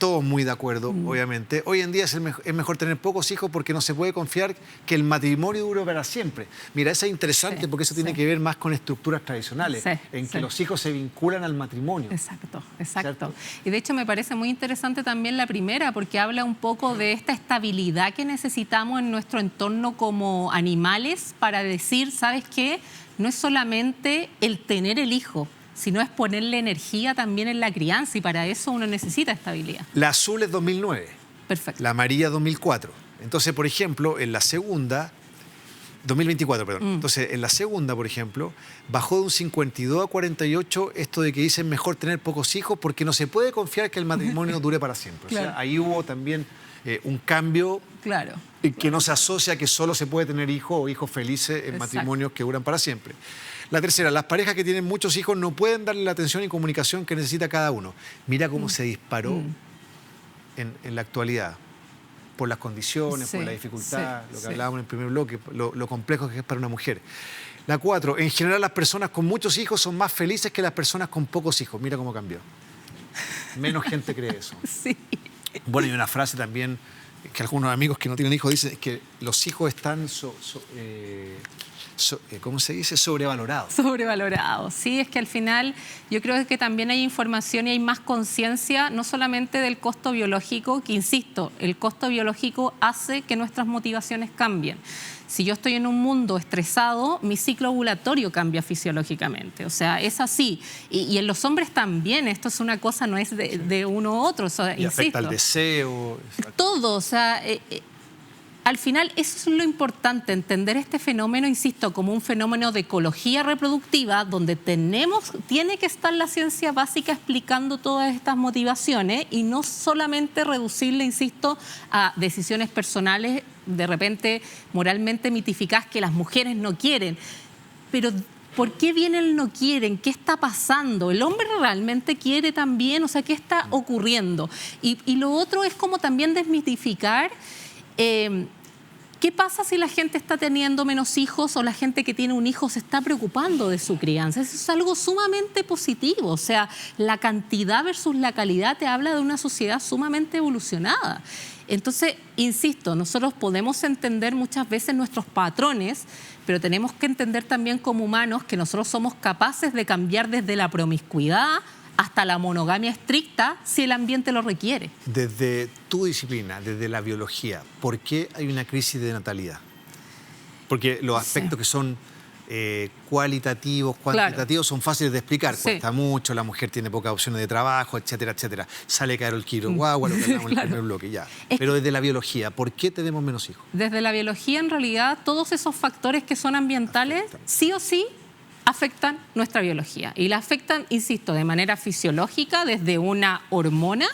todos muy de acuerdo, obviamente. Hoy en día es mejor tener pocos hijos porque no se puede confiar que el matrimonio dure para siempre. Mira, eso es interesante porque eso tiene que ver más con estructuras tradicionales, en que los hijos se vinculan al matrimonio. Exacto, exacto. ¿Cierto? Y de hecho me parece muy interesante también la primera, porque habla un poco de esta estabilidad que necesitamos en nuestro entorno como animales para decir, ¿sabes qué? No es solamente el tener el hijo, sino es ponerle energía también en la crianza, y para eso uno necesita estabilidad. La azul es 2009. Perfecto. La amarilla 2004. Entonces, por ejemplo, en la segunda, 2024, perdón. Entonces, en la segunda, por ejemplo, bajó de un 52 a 48 esto de que dicen mejor tener pocos hijos porque no se puede confiar que el matrimonio dure para siempre. Claro. O sea, ahí hubo también un cambio Claro. que no se asocia a que solo se puede tener hijos o hijos felices en matrimonios que duran para siempre. La tercera, las parejas que tienen muchos hijos no pueden darle la atención y comunicación que necesita cada uno. Mira cómo se disparó en la actualidad, por las condiciones, por la dificultad, lo que hablábamos en el primer bloque, lo complejo que es para una mujer. La 4, en general las personas con muchos hijos son más felices que las personas con pocos hijos. Mira cómo cambió. Menos gente cree eso. Sí. Bueno, y una frase también que algunos amigos que no tienen hijos dicen, es que los hijos están, ¿cómo se dice? Sobrevalorados. Sobrevalorados. Sí, es que al final yo creo que también hay información y hay más conciencia, no solamente del costo biológico, que insisto, el costo biológico hace que nuestras motivaciones cambien. Si yo estoy en un mundo estresado, mi ciclo ovulatorio cambia fisiológicamente. O sea, es así. Y en los hombres también. Esto es una cosa, no es de uno u otro. O sea, y afecta al deseo. Todo. O sea, al final eso es lo importante, entender este fenómeno, insisto, como un fenómeno de ecología reproductiva, donde tiene que estar la ciencia básica explicando todas estas motivaciones y no solamente reducirle, insisto, a decisiones personales, de repente moralmente mitificadas, que las mujeres no quieren. Pero ¿por qué viene el no quieren? ¿Qué está pasando? ¿El hombre realmente quiere también? O sea, ¿qué está ocurriendo? Y lo otro es como también desmitificar ¿qué pasa si la gente está teniendo menos hijos o la gente que tiene un hijo se está preocupando de su crianza? Eso es algo sumamente positivo. O sea, la cantidad versus la calidad te habla de una sociedad sumamente evolucionada. Entonces, insisto, nosotros podemos entender muchas veces nuestros patrones, pero tenemos que entender también como humanos que nosotros somos capaces de cambiar desde la promiscuidad hasta la monogamia estricta si el ambiente lo requiere. Desde tu disciplina, desde la biología, ¿por qué hay una crisis de natalidad? Porque los aspectos que son cualitativos, cuantitativos, son fáciles de explicar. Cuesta mucho, la mujer tiene pocas opciones de trabajo, etcétera, etcétera. Sale caro el kilo guagua, lo que hablamos en el primer bloque, ya. Pero desde la biología, ¿por qué tenemos menos hijos? Desde la biología, en realidad, todos esos factores que son ambientales, sí o sí, afectan nuestra biología. Y la afectan, insisto, de manera fisiológica, desde una hormona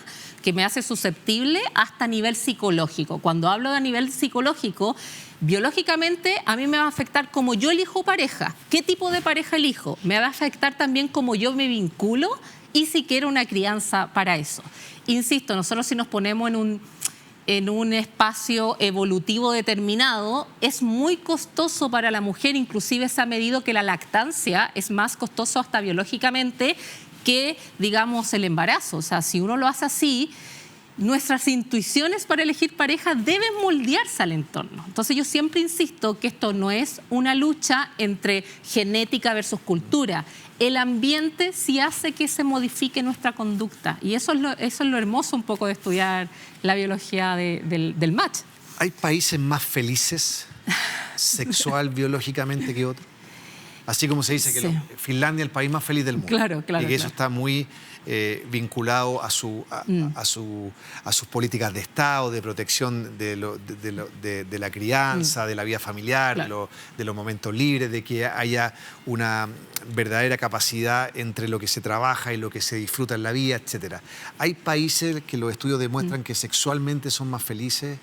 que me hace susceptible hasta a nivel psicológico. Cuando hablo de a nivel psicológico, biológicamente a mí me va a afectar cómo yo elijo pareja, qué tipo de pareja elijo. Me va a afectar también cómo yo me vinculo y si quiero una crianza para eso. Insisto, nosotros si nos ponemos en un espacio evolutivo determinado, es muy costoso para la mujer, inclusive se ha medido que la lactancia es más costoso hasta biológicamente que, digamos, el embarazo. O sea, si uno lo hace así, nuestras intuiciones para elegir pareja deben moldearse al entorno. Entonces yo siempre insisto que esto no es una lucha entre genética versus cultura. El ambiente sí hace que se modifique nuestra conducta y eso es lo hermoso un poco de estudiar la biología del match. ¿Hay países más felices sexual, biológicamente que otros? Así como se dice que Finlandia es el país más feliz del mundo. Claro. Y que eso está muy vinculado a sus políticas de Estado, de protección de la crianza, de la vida familiar, de los momentos libres, de que haya una verdadera capacidad entre lo que se trabaja y lo que se disfruta en la vida, etc. ¿Hay países que los estudios demuestran que sexualmente son más felices?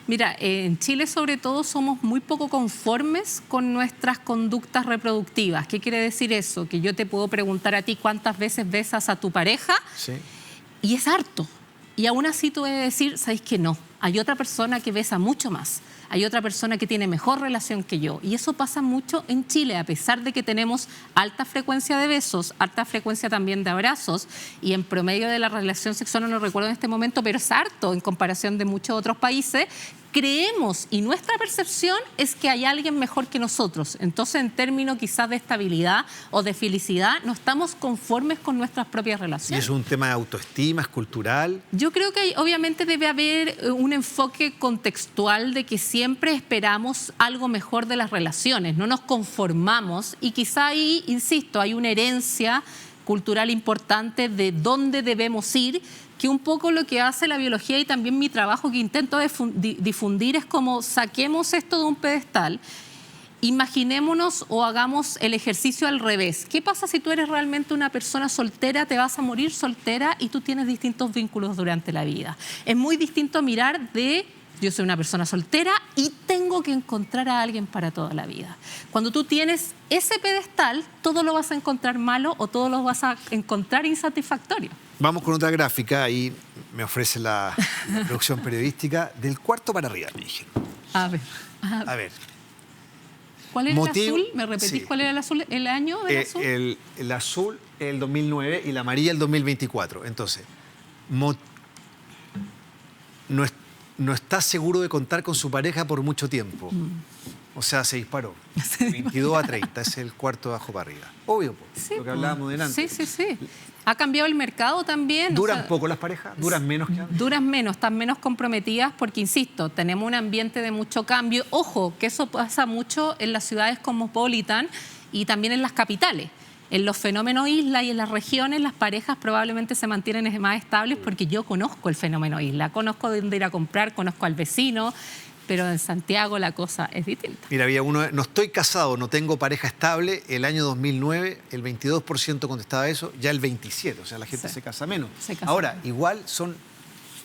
Mira, en Chile sobre todo somos muy poco conformes con nuestras conductas reproductivas. ¿Qué quiere decir eso? Que yo te puedo preguntar a ti cuántas veces besas a tu pareja y es harto. Y aún así tú debes decir, ¿sabes qué? No, hay otra persona que besa mucho más, hay otra persona que tiene mejor relación que yo. Y eso pasa mucho en Chile, a pesar de que tenemos alta frecuencia de besos, alta frecuencia también de abrazos, y en promedio de la relación sexual, no lo recuerdo en este momento, pero es harto en comparación de muchos otros países. Creemos y nuestra percepción es que hay alguien mejor que nosotros. Entonces, en términos quizás de estabilidad o de felicidad, no estamos conformes con nuestras propias ¿Y relaciones. es un tema de autoestima, es cultural? Yo creo que obviamente debe haber un enfoque contextual de que siempre esperamos algo mejor de las relaciones, no nos conformamos, y quizá ahí, insisto, hay una herencia cultural importante de dónde debemos ir, que un poco lo que hace la biología y también mi trabajo que intento difundir es como saquemos esto de un pedestal, imaginémonos o hagamos el ejercicio al revés. ¿Qué pasa si tú eres realmente una persona soltera, te vas a morir soltera y tú tienes distintos vínculos durante la vida? Es muy distinto mirar de yo soy una persona soltera y tengo que encontrar a alguien para toda la vida. Cuando tú tienes ese pedestal, todo lo vas a encontrar malo o todo lo vas a encontrar insatisfactorio. Vamos con otra gráfica, ahí me ofrece la producción periodística, del cuarto para arriba, me dijeron. A ver. A ver. ¿Cuál era Motivo- el azul? ¿Me repetís sí. cuál era el azul? ¿El año del azul? El azul el 2009 y la amarilla el 2024. Entonces, no está seguro de contar con su pareja por mucho tiempo. O sea, se disparó. De 22 a 30, es el cuarto de abajo para arriba. Obvio, Sí, lo que hablábamos delante. Sí. Ha cambiado el mercado también. ¿Duran o sea, poco las parejas? ¿Duran menos que antes? Duran menos, están menos comprometidas porque, insisto, tenemos un ambiente de mucho cambio. Ojo, que eso pasa mucho en las ciudades cosmopolitan y también en las capitales. En los fenómenos isla y en las regiones, las parejas probablemente se mantienen más estables porque yo conozco el fenómeno isla, conozco dónde ir a comprar, conozco al vecino, pero en Santiago la cosa es distinta. Mira, había uno, no estoy casado, no tengo pareja estable. El año 2009, el 22% contestaba eso, ya el 27%, o sea, la gente Sí. se casa menos. Se casa Ahora, menos. igual son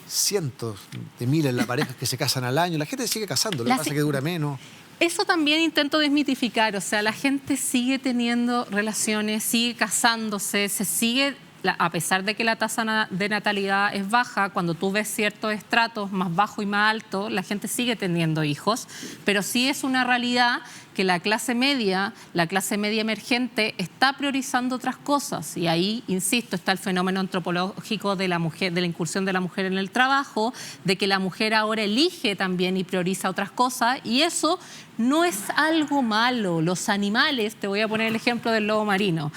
cientos de miles las parejas que se casan al año. La gente se sigue casando, lo que La pasa se- es que dura menos. Eso también intento desmitificar, o sea, la gente sigue teniendo relaciones, sigue casándose, se sigue, a pesar de que la tasa de natalidad es baja, cuando tú ves ciertos estratos más bajo y más alto, la gente sigue teniendo hijos, pero sí es una realidad que la clase media emergente está priorizando otras cosas, y ahí, insisto, está el fenómeno antropológico de la mujer, de la incursión de la mujer en el trabajo, de que la mujer ahora elige también y prioriza otras cosas, y eso no es algo malo. Los animales, te voy a poner el ejemplo del lobo marino.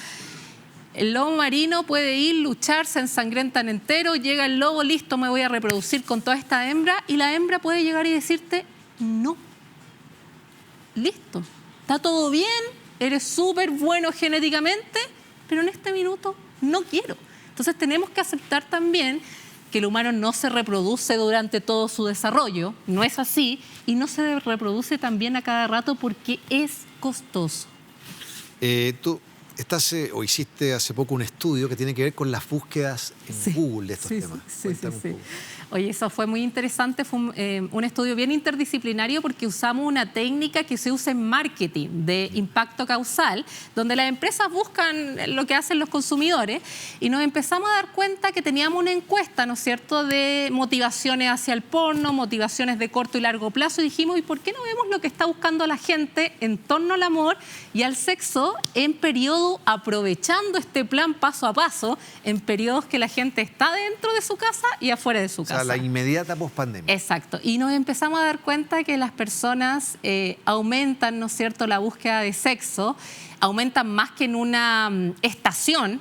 El lobo marino puede ir, luchar, se ensangrentan entero, llega el lobo, listo, me voy a reproducir con toda esta hembra, y la hembra puede llegar y decirte, no, listo, está todo bien, eres súper bueno genéticamente, pero en este minuto no quiero. Entonces tenemos que aceptar también que el humano no se reproduce durante todo su desarrollo, no es así, y no se reproduce también a cada rato porque es costoso. Tú hiciste hace poco un estudio que tiene que ver con las búsquedas en Google de estos temas. Cuéntame un poco. Oye, eso fue muy interesante, fue un estudio bien interdisciplinario porque usamos una técnica que se usa en marketing de impacto causal, donde las empresas buscan lo que hacen los consumidores, y nos empezamos a dar cuenta que teníamos una encuesta, ¿no es cierto?, de motivaciones hacia el porno, motivaciones de corto y largo plazo, y dijimos, ¿y por qué no vemos lo que está buscando la gente en torno al amor y al sexo en periodo, aprovechando este plan paso a paso, en periodos que la gente está dentro de su casa y afuera de su casa? O sea, la inmediata pospandemia. Exacto. Y nos empezamos a dar cuenta que las personas aumentan, ¿no es cierto?, la búsqueda de sexo, aumentan más que en una estación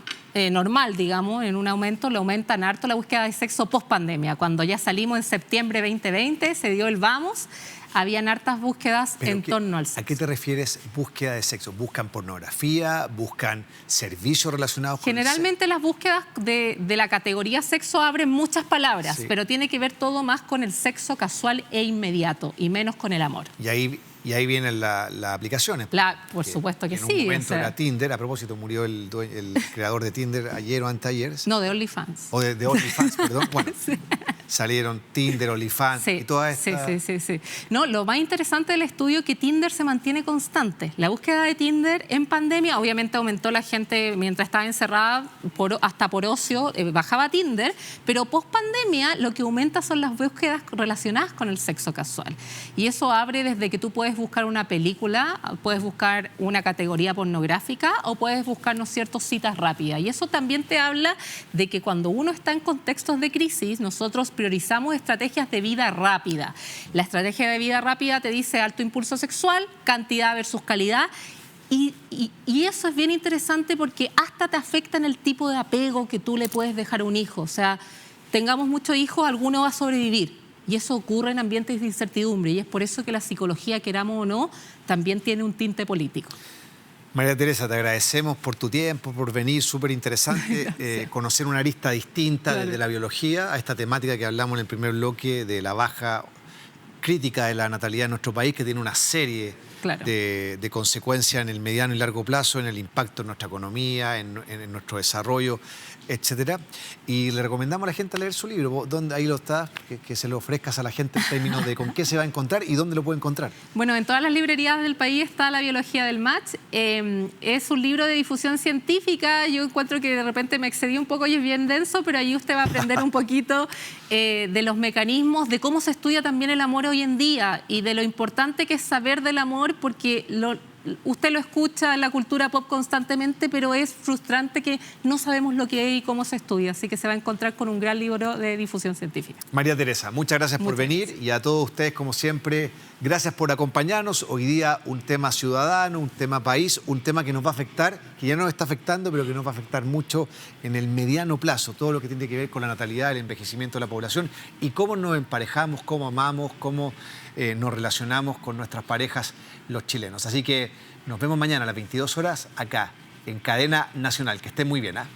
normal, digamos, en un aumento, le aumentan harto la búsqueda de sexo pospandemia. Cuando ya salimos en septiembre 2020, se dio el vamos, habían hartas búsquedas en torno al sexo. ¿A qué te refieres búsqueda de sexo? ¿Buscan pornografía? ¿Buscan servicios relacionados con el sexo? Generalmente las búsquedas de la categoría sexo abren muchas palabras, Sí. pero tiene que ver todo más con el sexo casual e inmediato y menos con el amor. Y ahí vienen las aplicaciones. Por supuesto que en sí. un o momento sea, era Tinder. A propósito, murió el creador de Tinder ayer o anteayer. no, de OnlyFans. O de OnlyFans, perdón. Bueno, salieron Tinder, OnlyFans y todas estas... Sí. No, lo más interesante del estudio es que Tinder se mantiene constante. La búsqueda de Tinder en pandemia, obviamente aumentó la gente mientras estaba encerrada, hasta por ocio, bajaba Tinder, pero post pandemia lo que aumenta son las búsquedas relacionadas con el sexo casual. Y eso abre desde que tú puedes buscar una película, puedes buscar una categoría pornográfica o puedes buscar, ¿no es cierto?, citas rápidas. Y eso también te habla de que cuando uno está en contextos de crisis, nosotros priorizamos estrategias de vida rápida. La estrategia de vida rápida te dice alto impulso sexual, cantidad versus calidad. Y eso es bien interesante porque hasta te afecta en el tipo de apego que tú le puedes dejar a un hijo. O sea, tengamos muchos hijos, alguno va a sobrevivir. Y eso ocurre en ambientes de incertidumbre. Y es por eso que la psicología, queramos o no, también tiene un tinte político. María Teresa, te agradecemos por tu tiempo, por venir, súper interesante, conocer una arista distinta desde la biología a esta temática que hablamos en el primer bloque de la baja crítica de la natalidad en nuestro país, que tiene una serie de consecuencias en el mediano y largo plazo, en el impacto en nuestra economía, en nuestro desarrollo, etcétera. Y le recomendamos a la gente leer su libro. ¿Dónde ahí lo está? Que se lo ofrezcas a la gente en términos de con qué se va a encontrar y dónde lo puede encontrar. Bueno, en todas las librerías del país está La biología del match. Es un libro de difusión científica. Yo encuentro que de repente me excedí un poco y es bien denso, pero ahí usted va a aprender un poquito de los mecanismos, de cómo se estudia también el amor hoy en día y de lo importante que es saber del amor, porque usted lo escucha en la cultura pop constantemente, pero es frustrante que no sabemos lo que es y cómo se estudia. Así que se va a encontrar con un gran libro de difusión científica. María Teresa, muchas gracias por venir y a todos ustedes, como siempre, gracias por acompañarnos. Hoy día un tema ciudadano, un tema país, un tema que nos va a afectar, que ya nos está afectando, pero que nos va a afectar mucho en el mediano plazo. Todo lo que tiene que ver con la natalidad, el envejecimiento de la población y cómo nos emparejamos, cómo amamos, cómo nos relacionamos con nuestras parejas los chilenos. Así que nos vemos mañana a las 22 horas acá en Cadena Nacional. Que estén muy bien, ¿ah?